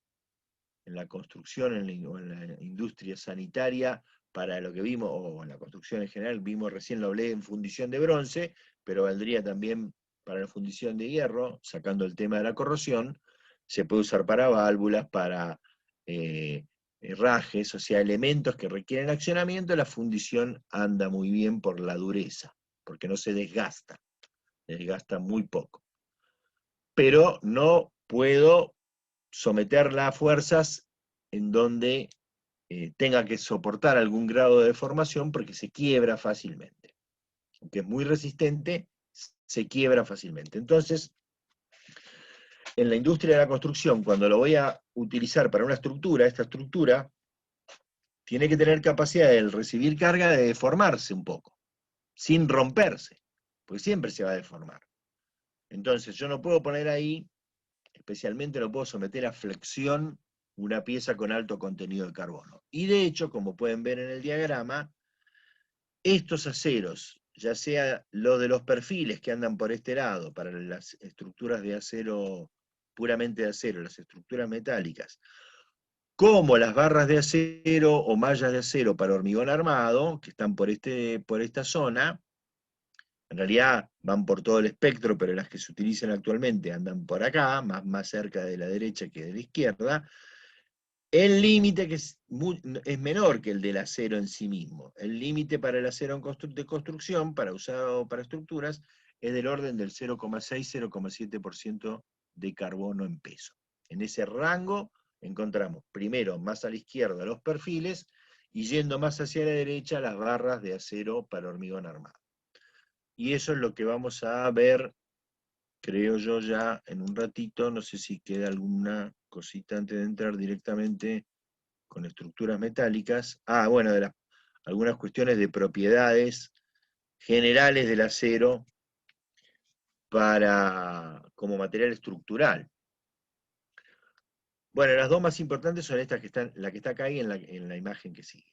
construcción, o en la industria sanitaria, para lo que vimos, o en la construcción en general, vimos recién, lo hablé en fundición de bronce, pero valdría también para la fundición de hierro, sacando el tema de la corrosión, se puede usar para válvulas, para herrajes, o sea, elementos que requieren accionamiento. La fundición anda muy bien por la dureza, porque no se desgasta muy poco. Pero no puedo someterla a fuerzas en donde tenga que soportar algún grado de deformación porque se quiebra fácilmente. Aunque es muy resistente, se quiebra fácilmente. Entonces, en la industria de la construcción, cuando lo voy a utilizar para una estructura, esta estructura tiene que tener capacidad de recibir carga de deformarse un poco, sin romperse, porque siempre se va a deformar. Entonces, yo no puedo poner ahí, especialmente no puedo someter a flexión una pieza con alto contenido de carbono. Y de hecho, como pueden ver en el diagrama, estos aceros, ya sea los de los perfiles que andan por este lado, para las estructuras de acero, puramente de acero, las estructuras metálicas, como las barras de acero o mallas de acero para hormigón armado, que están por esta zona, en realidad van por todo el espectro, pero las que se utilizan actualmente andan por acá, más cerca de la derecha que de la izquierda. El límite que es menor que el del acero en sí mismo. El límite para el acero de construcción, para usado para estructuras, es del orden del 0,6-0,7% de carbono en peso. En ese rango encontramos primero más a la izquierda los perfiles y yendo más hacia la derecha las barras de acero para hormigón armado. Y eso es lo que vamos a ver, creo yo, ya en un ratito. No sé si queda alguna cosita antes de entrar directamente con estructuras metálicas. Bueno, algunas cuestiones de propiedades generales del acero como material estructural. Bueno, las dos más importantes son estas que están, la que está acá y en la imagen que sigue.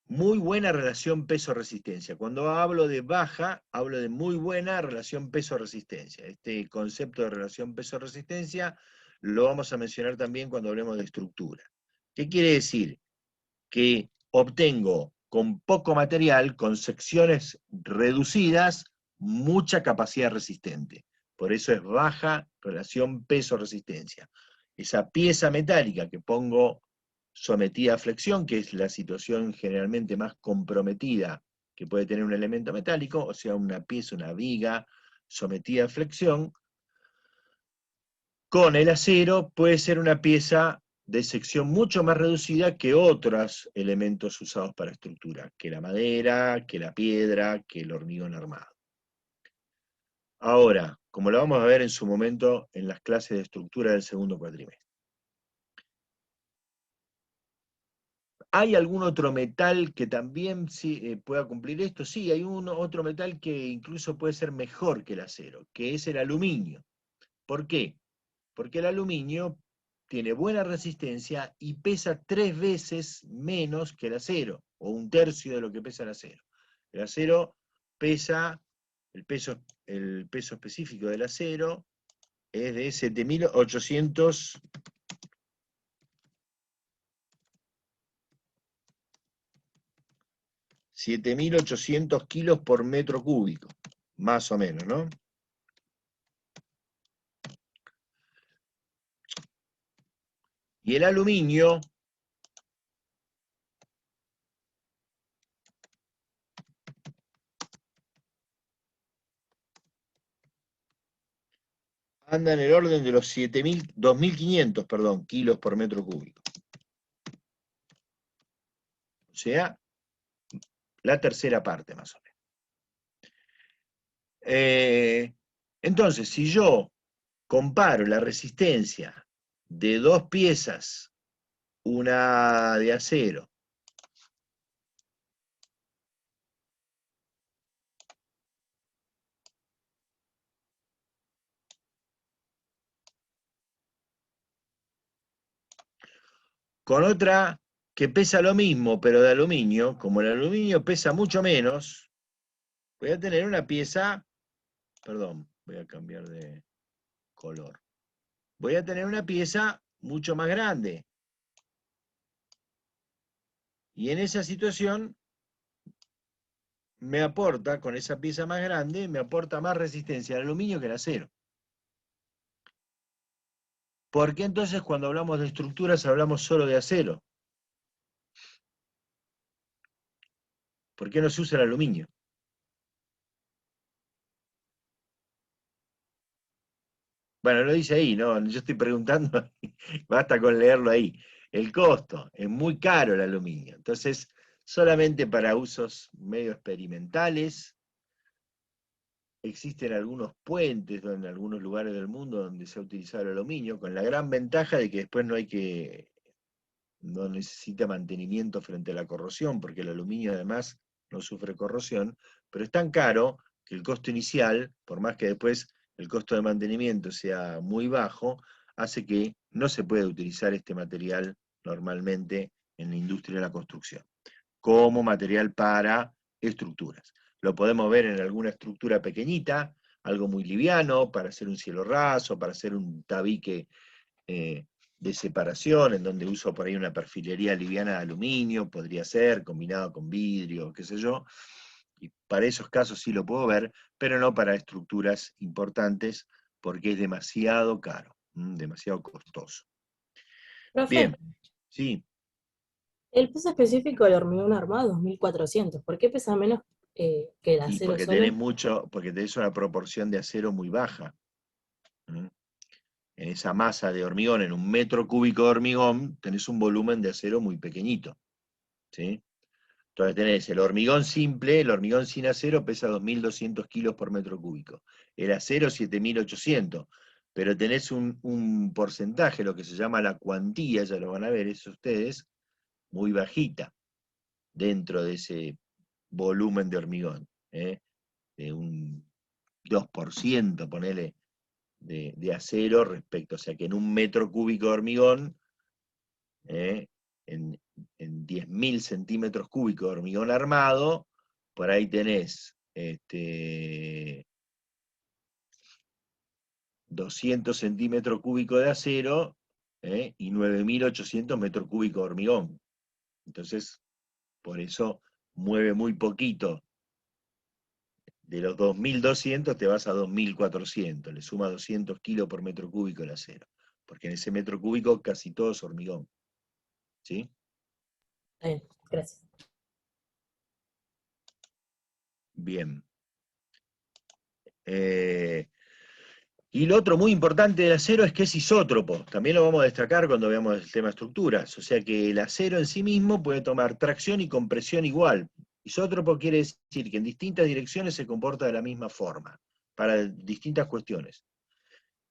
Muy buena relación peso-resistencia. Cuando hablo de baja, hablo de muy buena relación peso-resistencia. Este concepto de relación peso-resistencia lo vamos a mencionar también cuando hablemos de estructura. ¿Qué quiere decir? Que obtengo con poco material, con secciones reducidas, mucha capacidad resistente. Por eso es baja relación peso-resistencia. Esa pieza metálica que pongo sometida a flexión, que es la situación generalmente más comprometida que puede tener un elemento metálico, o sea, una pieza, una viga sometida a flexión, con el acero puede ser una pieza de sección mucho más reducida que otros elementos usados para estructura, que la madera, que la piedra, que el hormigón armado. Ahora, como lo vamos a ver en su momento en las clases de estructura del segundo cuatrimestre. ¿Hay algún otro metal que también pueda cumplir esto? Sí, hay otro metal que incluso puede ser mejor que el acero, que es el aluminio. ¿Por qué? Porque el aluminio tiene buena resistencia y pesa 3 veces menos que el acero, o 1/3 de lo que pesa el acero. El acero pesa, el peso específico del acero es de 7.800 kilos por metro cúbico, más o menos, ¿no? Y el aluminio anda en el orden de los 2.500, kilos por metro cúbico. O sea, la tercera parte más o menos. Entonces, si yo comparo la resistencia de dos piezas, una de acero con otra que pesa lo mismo, pero de aluminio. Como el aluminio pesa mucho menos, voy a tener una pieza, perdón, voy a cambiar de color. Voy a tener una pieza mucho más grande. Y en esa situación me aporta, con esa pieza más grande, me aporta más resistencia al aluminio que el acero. ¿Por qué entonces cuando hablamos de estructuras hablamos solo de acero? ¿Por qué no se usa el aluminio? Bueno, lo dice ahí, ¿no? Yo estoy preguntando, basta con leerlo ahí. El costo, es muy caro el aluminio. Entonces, solamente para usos medio experimentales, existen algunos puentes en algunos lugares del mundo donde se ha utilizado el aluminio, con la gran ventaja de que después no necesita mantenimiento frente a la corrosión, porque el aluminio además no sufre corrosión, pero es tan caro que el costo inicial, por más que después el costo de mantenimiento sea muy bajo, hace que no se pueda utilizar este material normalmente en la industria de la construcción, como material para estructuras. Lo podemos ver en alguna estructura pequeñita, algo muy liviano, para hacer un cielo raso, para hacer un tabique de separación, en donde uso por ahí una perfilería liviana de aluminio, podría ser, combinado con vidrio, qué sé yo, y para esos casos sí lo puedo ver, pero no para estructuras importantes, porque es demasiado caro, demasiado costoso. Profe, Bien, sí, el peso específico del hormigón armado es 1400. ¿Por qué pesa menos que el y acero porque solo? porque tenés una proporción de acero muy baja. En esa masa de hormigón, en 1 metro cúbico de hormigón, tenés un volumen de acero muy pequeñito, ¿sí? Entonces tenés el hormigón simple, el hormigón sin acero pesa 2.200 kilos por metro cúbico. El acero 7.800. Pero tenés un porcentaje, lo que se llama la cuantía, ya lo van a ver eso ustedes, muy bajita dentro de ese volumen de hormigón. De un 2%, ponele, de acero respecto, o sea que en 1 metro cúbico de hormigón, en 10.000 centímetros cúbicos de hormigón armado, por ahí tenés 200 centímetros cúbicos de acero y 9.800 metros cúbicos de hormigón. Entonces, por eso mueve muy poquito. De los 2.200 te vas a 2.400, le suma 200 kilos por metro cúbico el acero, porque en ese metro cúbico casi todo es hormigón. ¿Sí? Bien, gracias. Bien. Y lo otro muy importante del acero es que es isótropo. También lo vamos a destacar cuando veamos el tema estructuras. O sea que el acero en sí mismo puede tomar tracción y compresión igual. Isótropo quiere decir que en distintas direcciones se comporta de la misma forma, para distintas cuestiones.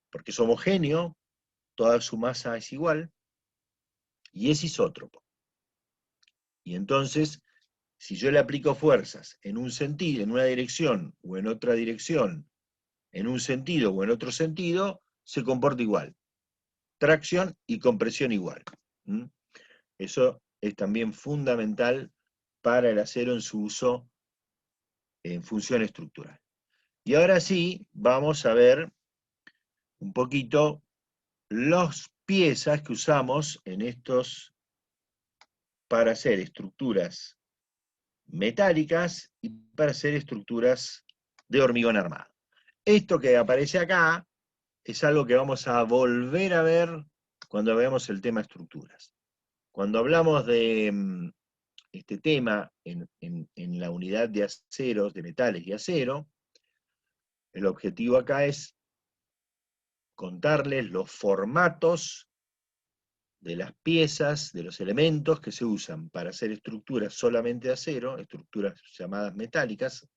Porque es homogéneo, toda su masa es igual, y es isótropo. Y entonces, si yo le aplico fuerzas en un sentido, en una dirección, o en otra dirección, en un sentido o en otro sentido, se comporta igual. Tracción y compresión igual. Eso es también fundamental para el acero en su uso en función estructural. Y ahora sí, vamos a ver un poquito las piezas que usamos en estos para hacer estructuras metálicas y para hacer estructuras de hormigón armado. Esto que aparece acá es algo que vamos a volver a ver cuando veamos el tema estructuras. Cuando hablamos de este tema en la unidad de aceros, de metales y acero, el objetivo acá es contarles los formatos de las piezas, de los elementos que se usan para hacer estructuras solamente de acero, estructuras llamadas metálicas,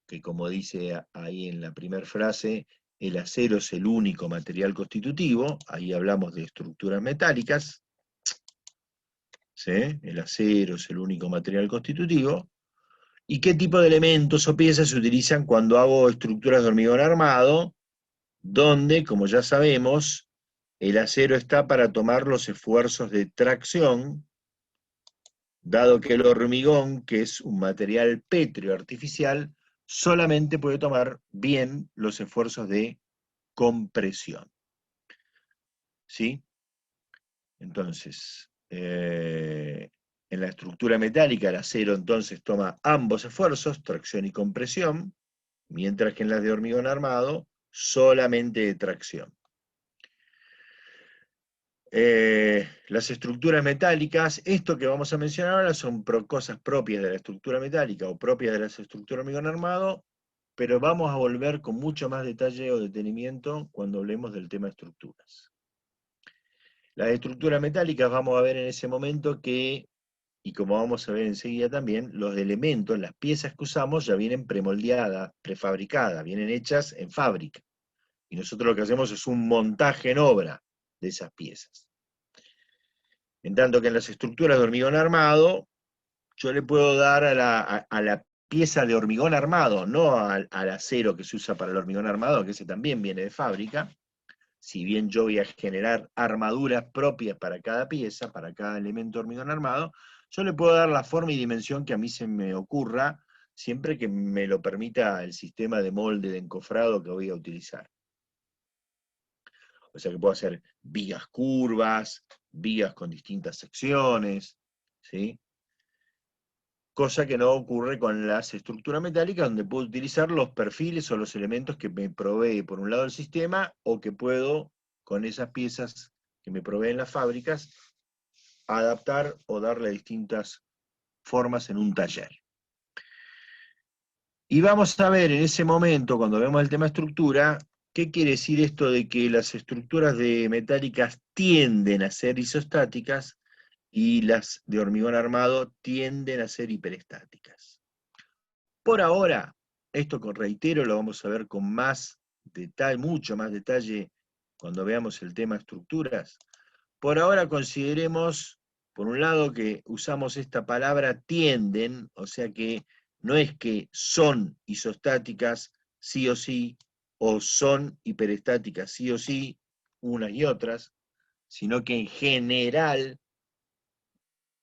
que como dice ahí en la primera frase, el acero es el único material constitutivo, ahí hablamos de estructuras metálicas, ¿sí? El acero es el único material constitutivo, y qué tipo de elementos o piezas se utilizan cuando hago estructuras de hormigón armado, donde, como ya sabemos, el acero está para tomar los esfuerzos de tracción, dado que el hormigón, que es un material pétreo artificial, solamente puede tomar bien los esfuerzos de compresión. ¿Sí? Entonces, en la estructura metálica el acero entonces toma ambos esfuerzos, tracción y compresión, mientras que en las de hormigón armado, solamente de tracción. Las estructuras metálicas, esto que vamos a mencionar ahora son cosas propias de la estructura metálica o propias de las estructuras hormigón armado, pero vamos a volver con mucho más detalle o detenimiento cuando hablemos del tema estructuras. Las estructuras metálicas vamos a ver en ese momento que, y como vamos a ver enseguida también, los elementos, las piezas que usamos ya vienen premoldeadas, prefabricadas, vienen hechas en fábrica. Y nosotros lo que hacemos es un montaje en obra de esas piezas. En tanto que en las estructuras de hormigón armado, yo le puedo dar a la pieza de hormigón armado, no al acero que se usa para el hormigón armado, que ese también viene de fábrica, si bien yo voy a generar armaduras propias para cada pieza, para cada elemento hormigón armado, yo le puedo dar la forma y dimensión que a mí se me ocurra, siempre que me lo permita el sistema de molde de encofrado que voy a utilizar. O sea que puedo hacer vigas curvas, vigas con distintas secciones, ¿sí? Cosa que no ocurre con las estructuras metálicas, donde puedo utilizar los perfiles o los elementos que me provee por un lado el sistema, o que puedo, con esas piezas que me proveen las fábricas, adaptar o darle distintas formas en un taller. Y vamos a ver en ese momento, cuando vemos el tema estructura, ¿qué quiere decir esto de que las estructuras de metálicas tienden a ser isostáticas y las de hormigón armado tienden a ser hiperestáticas? Por ahora, esto reitero, lo vamos a ver con más detalle, mucho más detalle, cuando veamos el tema estructuras. Por ahora consideremos, por un lado, que usamos esta palabra tienden, o sea que no es que son isostáticas sí o sí, o son hiperestáticas sí o sí, unas y otras, sino que en general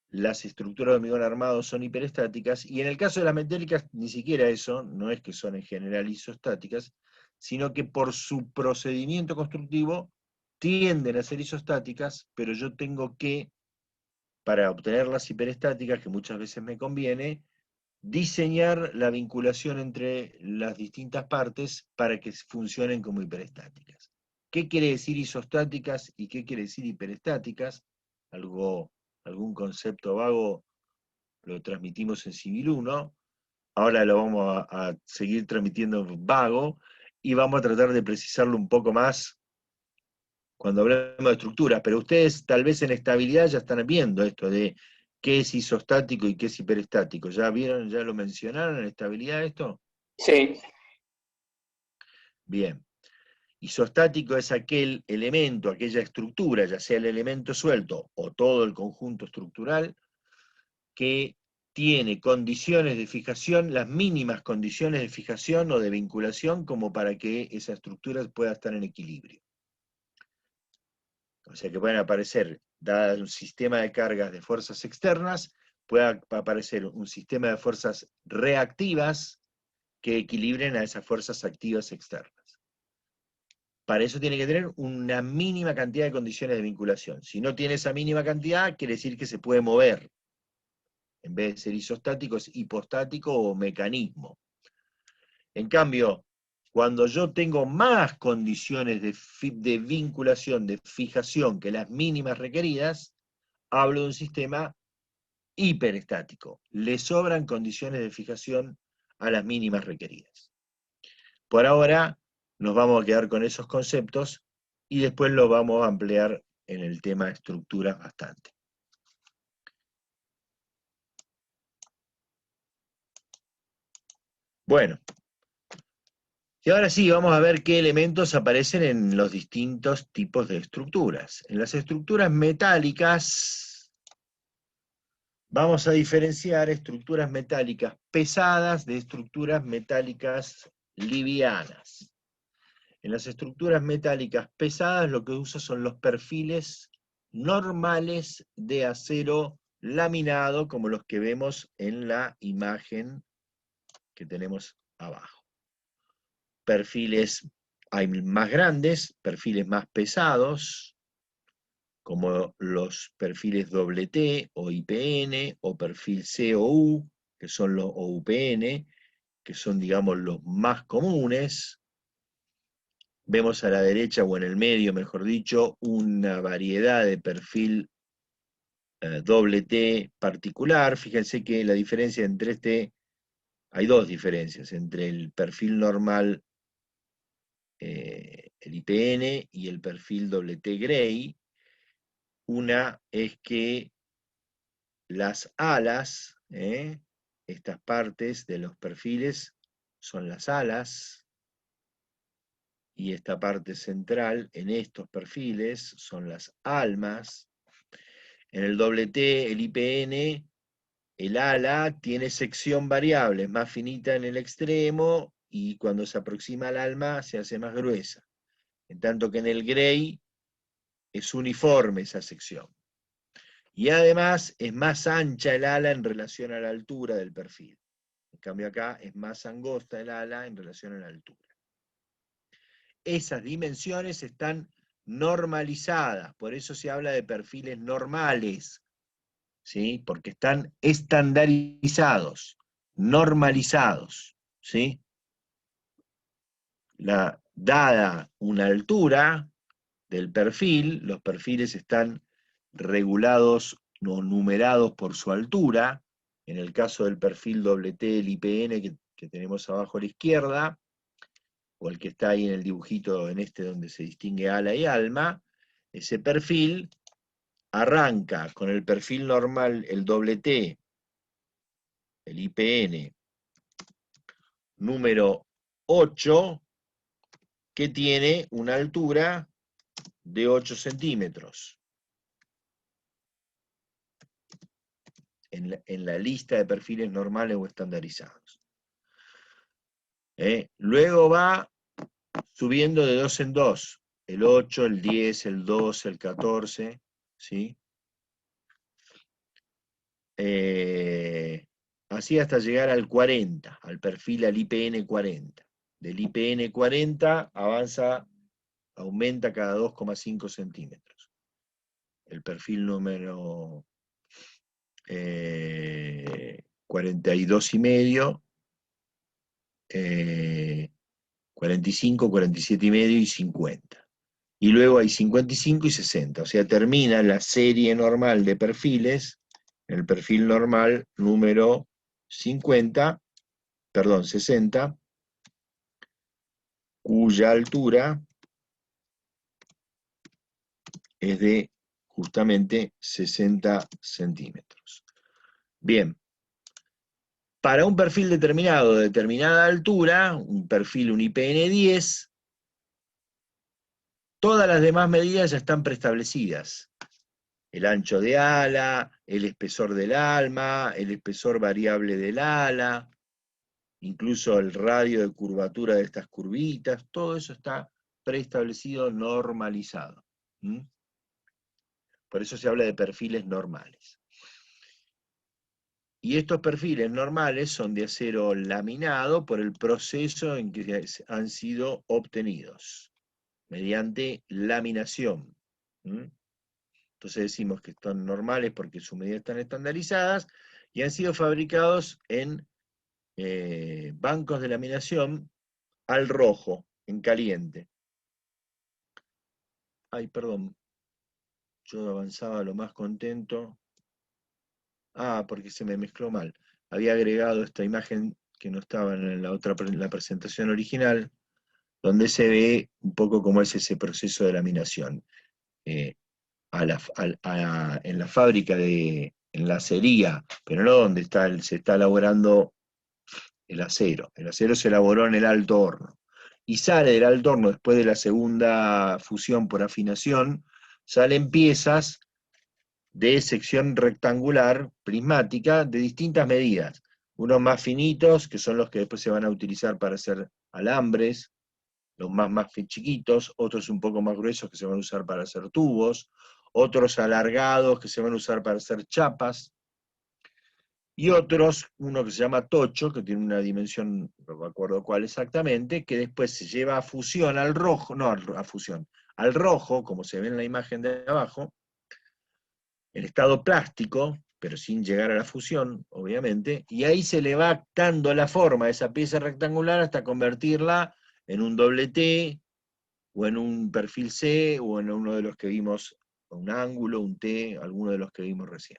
las estructuras de hormigón armado son hiperestáticas, y en el caso de las metálicas ni siquiera eso, no es que son en general isostáticas, sino que por su procedimiento constructivo tienden a ser isostáticas, pero yo tengo que, para obtener las hiperestáticas, que muchas veces me conviene, diseñar la vinculación entre las distintas partes para que funcionen como hiperestáticas. ¿Qué quiere decir isostáticas y qué quiere decir hiperestáticas? Algún concepto vago lo transmitimos en Civil 1, ahora lo vamos a seguir transmitiendo vago, y vamos a tratar de precisarlo un poco más cuando hablemos de estructuras, pero ustedes tal vez en estabilidad ya están viendo esto de qué es isostático y qué es hiperestático. ¿Ya vieron, ya lo mencionaron en estabilidad esto? Sí. Bien. Isostático es aquel elemento, aquella estructura, ya sea el elemento suelto o todo el conjunto estructural, que tiene condiciones de fijación, las mínimas condiciones de fijación o de vinculación, como para que esa estructura pueda estar en equilibrio. O sea que pueden aparecer, dado un sistema de cargas de fuerzas externas, puede aparecer un sistema de fuerzas reactivas que equilibren a esas fuerzas activas externas. Para eso tiene que tener una mínima cantidad de condiciones de vinculación. Si no tiene esa mínima cantidad, quiere decir que se puede mover. En vez de ser isostático, es hipostático o mecanismo. En cambio, cuando yo tengo más condiciones de vinculación, de fijación que las mínimas requeridas, hablo de un sistema hiperestático. Le sobran condiciones de fijación a las mínimas requeridas. Por ahora nos vamos a quedar con esos conceptos y después los vamos a ampliar en el tema estructuras bastante. Bueno, y ahora sí, vamos a ver qué elementos aparecen en los distintos tipos de estructuras. En las estructuras metálicas vamos a diferenciar estructuras metálicas pesadas de estructuras metálicas livianas. En las estructuras metálicas pesadas lo que usa son los perfiles normales de acero laminado, como los que vemos en la imagen que tenemos abajo. Perfiles hay más grandes, perfiles más pesados, como los perfiles T o IPN, o perfil C o U, que son los UPN, que son, digamos, los más comunes. Vemos a la derecha, o en el medio, mejor dicho, una variedad de perfil T particular. Fíjense que la diferencia entre hay dos diferencias, entre el perfil normal, el IPN, y el perfil T Gray. Una es que las alas, estas partes de los perfiles son las alas, y esta parte central en estos perfiles son las almas. En el T, el IPN, el ala tiene sección variable, es más finita en el extremo, y cuando se aproxima al alma se hace más gruesa. En tanto que en el Gray es uniforme esa sección. Y además es más ancha el ala en relación a la altura del perfil. En cambio acá es más angosta el ala en relación a la altura. Esas dimensiones están normalizadas, por eso se habla de perfiles normales, ¿sí? Porque están estandarizados, normalizados, ¿sí? Dada una altura del perfil, los perfiles están regulados o numerados por su altura. En el caso del perfil T, el IPN que tenemos abajo a la izquierda, o el que está ahí en el dibujito en donde se distingue ala y alma, ese perfil arranca con el perfil normal, el T, el IPN, número 8, que tiene una altura de 8 centímetros. En la lista de perfiles normales o estandarizados. Luego va subiendo de 2 en 2, el 8, el 10, el 12, el 14, ¿sí? Así hasta llegar al 40, al perfil, al IPN 40. Del IPN 40 aumenta cada 2,5 centímetros. El perfil número 42,5, 45, 47,5 y 50. Y luego hay 55 y 60, o sea, termina la serie normal de perfiles, el perfil normal número 60, cuya altura es de justamente 60 centímetros. Bien. Para un perfil determinado, de determinada altura, un perfil, un IPN 10, todas las demás medidas ya están preestablecidas. El ancho de ala, el espesor del alma, el espesor variable del ala, incluso el radio de curvatura de estas curvitas, todo eso está preestablecido, normalizado. Por eso se habla de perfiles normales. Y estos perfiles normales son de acero laminado por el proceso en que han sido obtenidos, mediante laminación. Entonces decimos que están normales porque sus medidas están estandarizadas y han sido fabricados en bancos de laminación al rojo, en caliente. Ay, perdón, yo avanzaba lo más contento. Porque se me mezcló mal. Había agregado esta imagen que no estaba en la presentación original, donde se ve un poco cómo es ese proceso de laminación. En la fábrica de enlacería, pero no donde se está elaborando el acero. El acero se elaboró en el alto horno. Y sale del alto horno, después de la segunda fusión por afinación, salen piezas de sección rectangular, prismática, de distintas medidas. Unos más finitos, que son los que después se van a utilizar para hacer alambres, los más chiquitos, otros un poco más gruesos que se van a usar para hacer tubos, otros alargados que se van a usar para hacer chapas, y otros, uno que se llama tocho, que tiene una dimensión, no me acuerdo cuál exactamente, que después se lleva a fusión al rojo, no a fusión, al rojo, como se ve en la imagen de abajo, en estado plástico, pero sin llegar a la fusión, obviamente, y ahí se le va dando la forma a esa pieza rectangular hasta convertirla en un doble T, o en un perfil C, o en uno de los que vimos, un ángulo, un T, alguno de los que vimos recién.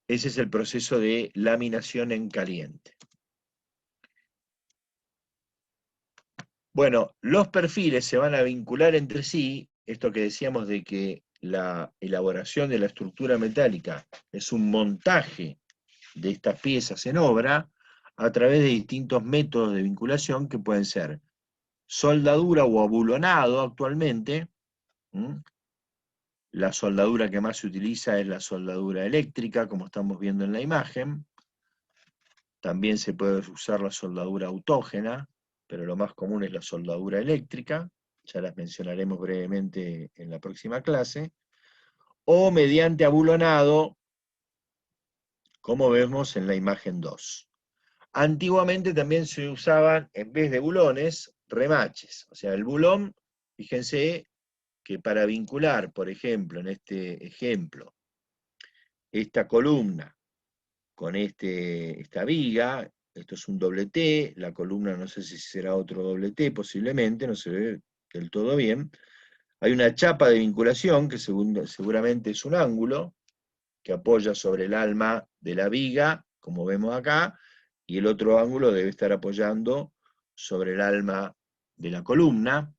Ese es el proceso de laminación en caliente. Bueno, los perfiles se van a vincular entre sí, esto que decíamos de que la elaboración de la estructura metálica es un montaje de estas piezas en obra a través de distintos métodos de vinculación que pueden ser soldadura o abulonado actualmente. La soldadura que más se utiliza es la soldadura eléctrica, como estamos viendo en la imagen. También se puede usar la soldadura autógena, pero lo más común es la soldadura eléctrica, ya las mencionaremos brevemente en la próxima clase, o mediante abulonado, como vemos en la imagen 2. Antiguamente también se usaban, en vez de bulones, remaches. O sea, el bulón, fíjense que para vincular, por ejemplo, en este ejemplo, esta columna con esta viga, esto es un doble T, la columna no sé si será otro doble T, posiblemente, no se ve del todo bien. Hay una chapa de vinculación, que seguramente es un ángulo, que apoya sobre el alma de la viga, como vemos acá, y el otro ángulo debe estar apoyando sobre el alma de la columna.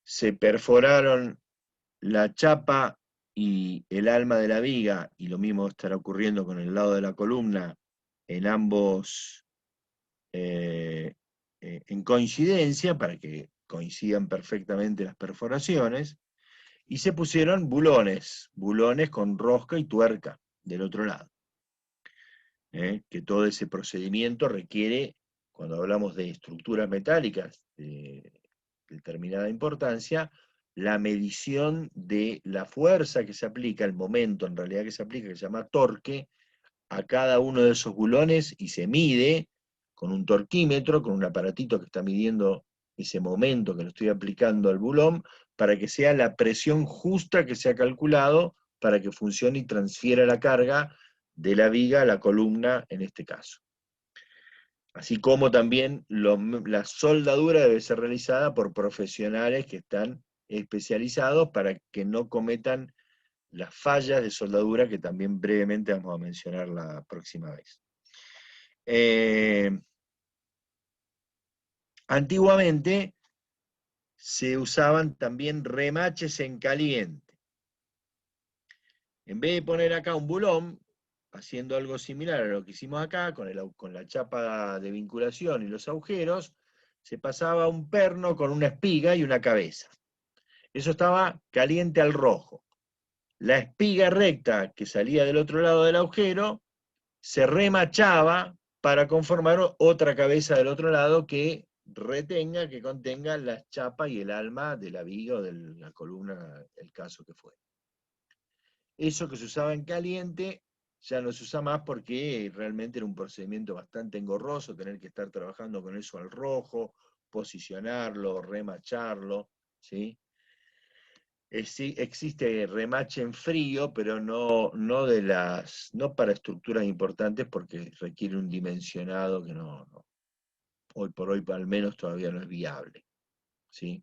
Se perforaron la chapa y el alma de la viga, y lo mismo estará ocurriendo con el lado de la columna, en ambos en coincidencia, para que coincidan perfectamente las perforaciones, y se pusieron bulones con rosca y tuerca del otro lado. Que todo ese procedimiento requiere, cuando hablamos de estructuras metálicas de determinada importancia, la medición de la fuerza que se aplica, el momento en realidad que se aplica, que se llama torque, a cada uno de esos bulones, y se mide con un torquímetro, con un aparatito que está midiendo ese momento que lo estoy aplicando al bulón, para que sea la presión justa que se ha calculado para que funcione y transfiera la carga de la viga a la columna en este caso. Así como también la soldadura debe ser realizada por profesionales que están especializados para que no cometan las fallas de soldadura que también brevemente vamos a mencionar la próxima vez. Antiguamente se usaban también remaches en caliente. En vez de poner acá un bulón, haciendo algo similar a lo que hicimos acá, con la chapa de vinculación y los agujeros, se pasaba un perno con una espiga y una cabeza. Eso estaba caliente al rojo. La espiga recta que salía del otro lado del agujero se remachaba para conformar otra cabeza del otro lado que contenga la chapa y el alma de la viga o de la columna, el caso que fuera. Eso que se usaba en caliente ya no se usa más porque realmente era un procedimiento bastante engorroso, tener que estar trabajando con eso al rojo, posicionarlo, remacharlo, ¿sí? Existe remache en frío, pero no para estructuras importantes, porque requiere un dimensionado que hoy por hoy al menos todavía no es viable, ¿sí?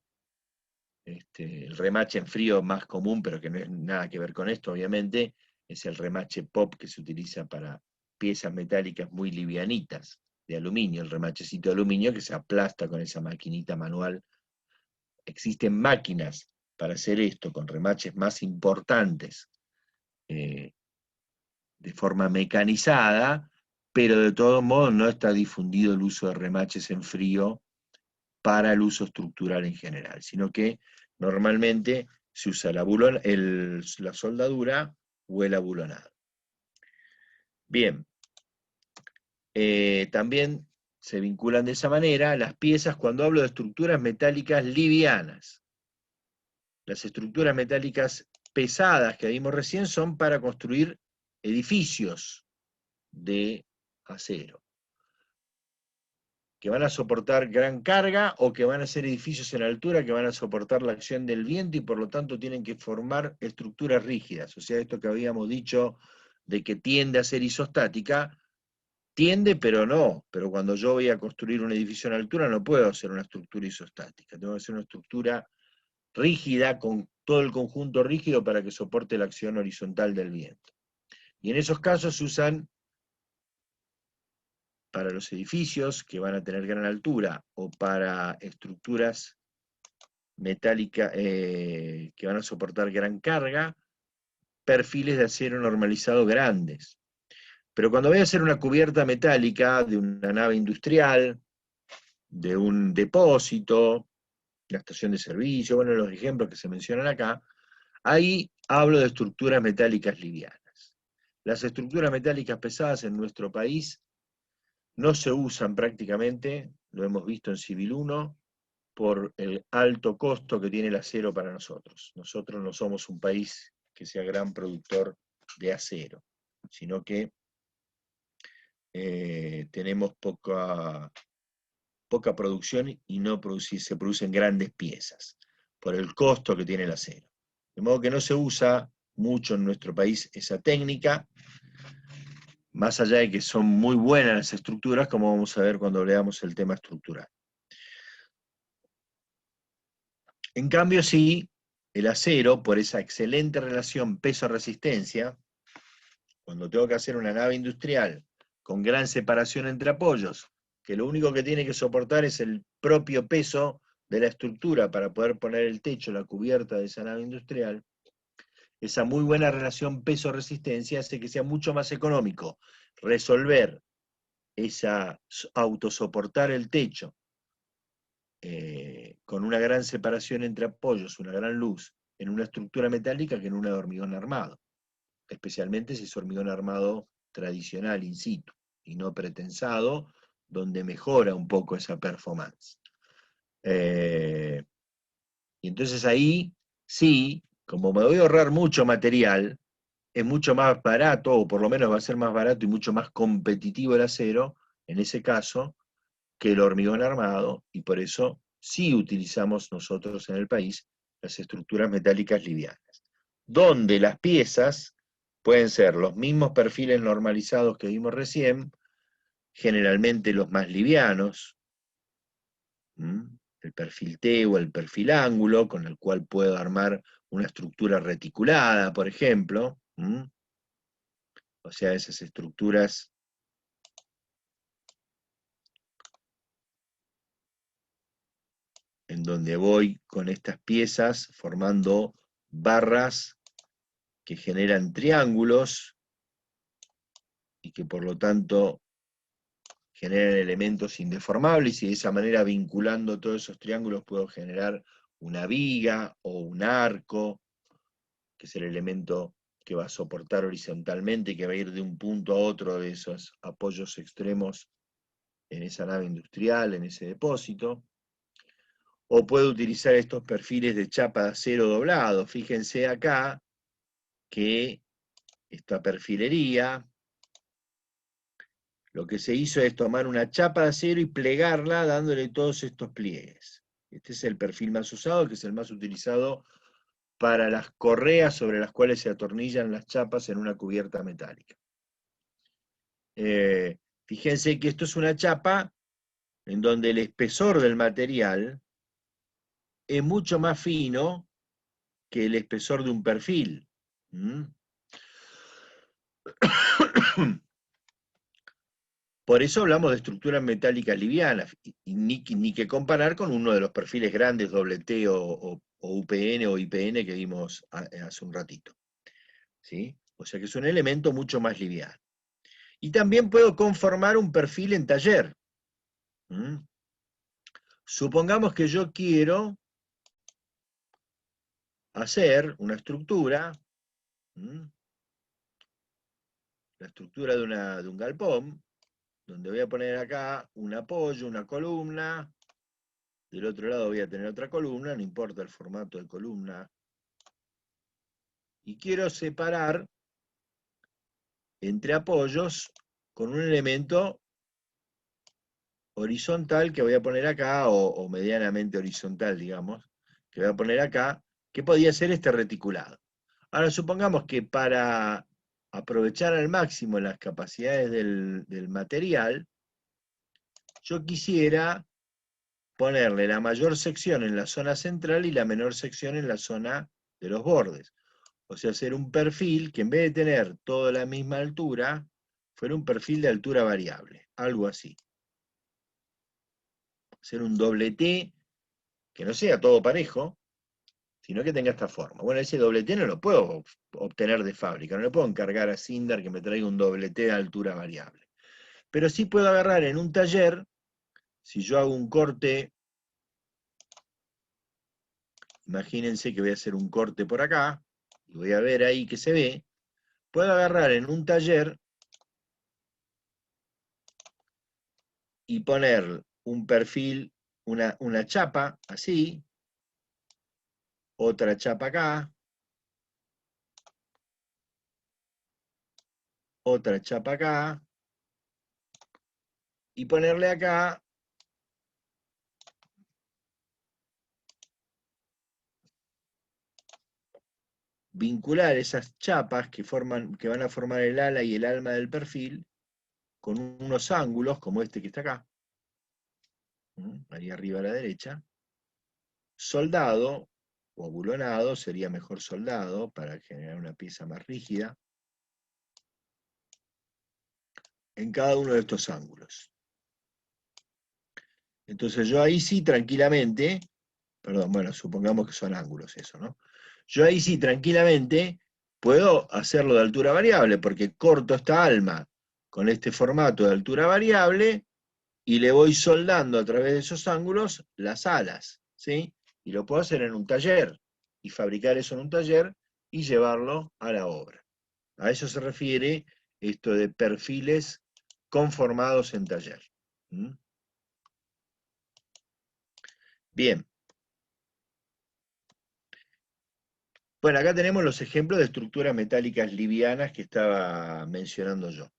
El remache en frío más común, pero que no es nada que ver con esto, obviamente, es el remache pop que se utiliza para piezas metálicas muy livianitas de aluminio, el remachecito de aluminio que se aplasta con esa maquinita manual. Existen máquinas para hacer esto con remaches más importantes, de forma mecanizada, pero de todos modos no está difundido el uso de remaches en frío para el uso estructural en general, sino que normalmente se usa la soldadura o el abulonado. Bien, también se vinculan de esa manera las piezas cuando hablo de estructuras metálicas livianas. Las estructuras metálicas pesadas que vimos recién son para construir edificios de acero, que van a soportar gran carga o que van a ser edificios en altura que van a soportar la acción del viento y por lo tanto tienen que formar estructuras rígidas. O sea, esto que habíamos dicho de que tiende a ser isostática, tiende pero no. Pero cuando yo voy a construir un edificio en altura no puedo hacer una estructura isostática, tengo que hacer una estructura rígida con todo el conjunto rígido para que soporte la acción horizontal del viento. Y en esos casos se usan para los edificios que van a tener gran altura o para estructuras metálicas que van a soportar gran carga, perfiles de acero normalizado grandes. Pero cuando voy a hacer una cubierta metálica de una nave industrial, de un depósito, la estación de servicio, bueno, los ejemplos que se mencionan acá, ahí hablo de estructuras metálicas livianas. Las estructuras metálicas pesadas en nuestro país no se usan prácticamente, lo hemos visto en Civil 1, por el alto costo que tiene el acero para nosotros. Nosotros no somos un país que sea gran productor de acero, sino que tenemos poca producción y se producen grandes piezas, por el costo que tiene el acero. De modo que no se usa mucho en nuestro país esa técnica, más allá de que son muy buenas las estructuras, como vamos a ver cuando veamos el tema estructural. En cambio, sí, el acero, por esa excelente relación peso-resistencia, cuando tengo que hacer una nave industrial con gran separación entre apoyos, que lo único que tiene que soportar es el propio peso de la estructura para poder poner el techo, la cubierta de esa nave industrial, esa muy buena relación peso-resistencia hace que sea mucho más económico resolver esa autosoportar el techo con una gran separación entre apoyos, una gran luz, en una estructura metálica que en una de hormigón armado, especialmente si es hormigón armado tradicional in situ, y no pretensado, donde mejora un poco esa performance. Y entonces ahí, sí, como me voy a ahorrar mucho material, es mucho más barato, o por lo menos va a ser más barato y mucho más competitivo el acero, en ese caso, que el hormigón armado, y por eso sí utilizamos nosotros en el país las estructuras metálicas livianas, donde las piezas pueden ser los mismos perfiles normalizados que vimos recién, generalmente los más livianos, el perfil T o el perfil ángulo, con el cual puedo armar una estructura reticulada, por ejemplo, o sea, esas estructuras en donde voy con estas piezas formando barras que generan triángulos y que por lo tanto generan elementos indeformables y de esa manera vinculando todos esos triángulos puedo generar una viga o un arco, que es el elemento que va a soportar horizontalmente y que va a ir de un punto a otro de esos apoyos extremos en esa nave industrial, en ese depósito. O puedo utilizar estos perfiles de chapa de acero doblado. Fíjense acá que esta perfilería, lo que se hizo es tomar una chapa de acero y plegarla dándole todos estos pliegues. Este es el perfil más usado, que es el más utilizado para las correas sobre las cuales se atornillan las chapas en una cubierta metálica. Fíjense que esto es una chapa en donde el espesor del material es mucho más fino que el espesor de un perfil. Por eso hablamos de estructuras metálicas livianas, y ni que comparar con uno de los perfiles grandes, WT o UPN o IPN que vimos hace un ratito. ¿Sí? O sea que es un elemento mucho más liviano. Y también puedo conformar un perfil en taller. Supongamos que yo quiero hacer una estructura, la estructura de un galpón, donde voy a poner acá un apoyo, una columna, del otro lado voy a tener otra columna, no importa el formato de columna, y quiero separar entre apoyos con un elemento horizontal que voy a poner acá, o medianamente horizontal, digamos, que voy a poner acá, que podría ser este reticulado. Ahora supongamos que para aprovechar al máximo las capacidades del material, yo quisiera ponerle la mayor sección en la zona central y la menor sección en la zona de los bordes. O sea, hacer un perfil que en vez de tener toda la misma altura, fuera un perfil de altura variable, algo así. Hacer un doble T, que no sea todo parejo, sino que tenga esta forma. Bueno, ese doble T no lo puedo obtener de fábrica, no le puedo encargar a Sindar que me traiga un doble T de altura variable. Pero sí puedo agarrar en un taller, si yo hago un corte, imagínense que voy a hacer un corte por acá, y voy a ver ahí que se ve, puedo agarrar en un taller y poner un perfil, una chapa, así, otra chapa acá, otra chapa acá, y ponerle acá vincular esas chapas que van a formar el ala y el alma del perfil con unos ángulos como este que está acá, ahí arriba a la derecha, soldado o bulonado, sería mejor soldado para generar una pieza más rígida, en cada uno de estos ángulos. Entonces yo ahí sí tranquilamente, perdón, bueno, supongamos que son ángulos eso, ¿no? Yo ahí sí tranquilamente puedo hacerlo de altura variable, porque corto esta alma con este formato de altura variable y le voy soldando a través de esos ángulos las alas, ¿sí? Y lo puedo hacer en un taller, y fabricar eso en un taller y llevarlo a la obra. A eso se refiere esto de perfiles conformados en taller. Bien. Bueno, acá tenemos los ejemplos de estructuras metálicas livianas que estaba mencionando yo.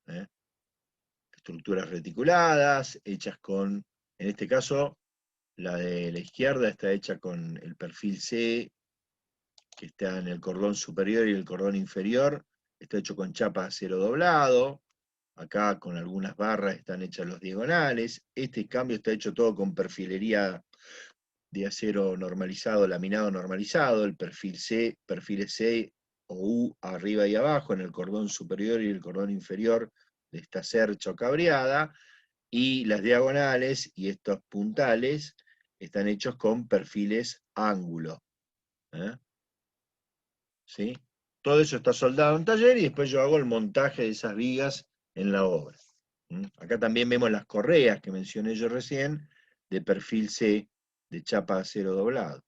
Estructuras reticuladas, hechas con, en este caso, la de la izquierda está hecha con el perfil C, que está en el cordón superior y el cordón inferior, está hecho con chapa de acero doblado, acá con algunas barras están hechas los diagonales, este cambio está hecho todo con perfilería de acero normalizado, laminado normalizado, el perfil C, perfiles C o U arriba y abajo, en el cordón superior y el cordón inferior de esta cercha o cabreada, y las diagonales y estos puntales están hechos con perfiles ángulo. ¿Sí? Todo eso está soldado en taller y después yo hago el montaje de esas vigas en la obra. Acá también vemos las correas que mencioné yo recién, de perfil C, de chapa de acero doblado.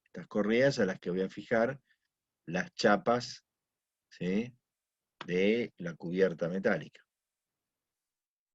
Estas correas a las que voy a fijar las chapas, ¿sí?, de la cubierta metálica.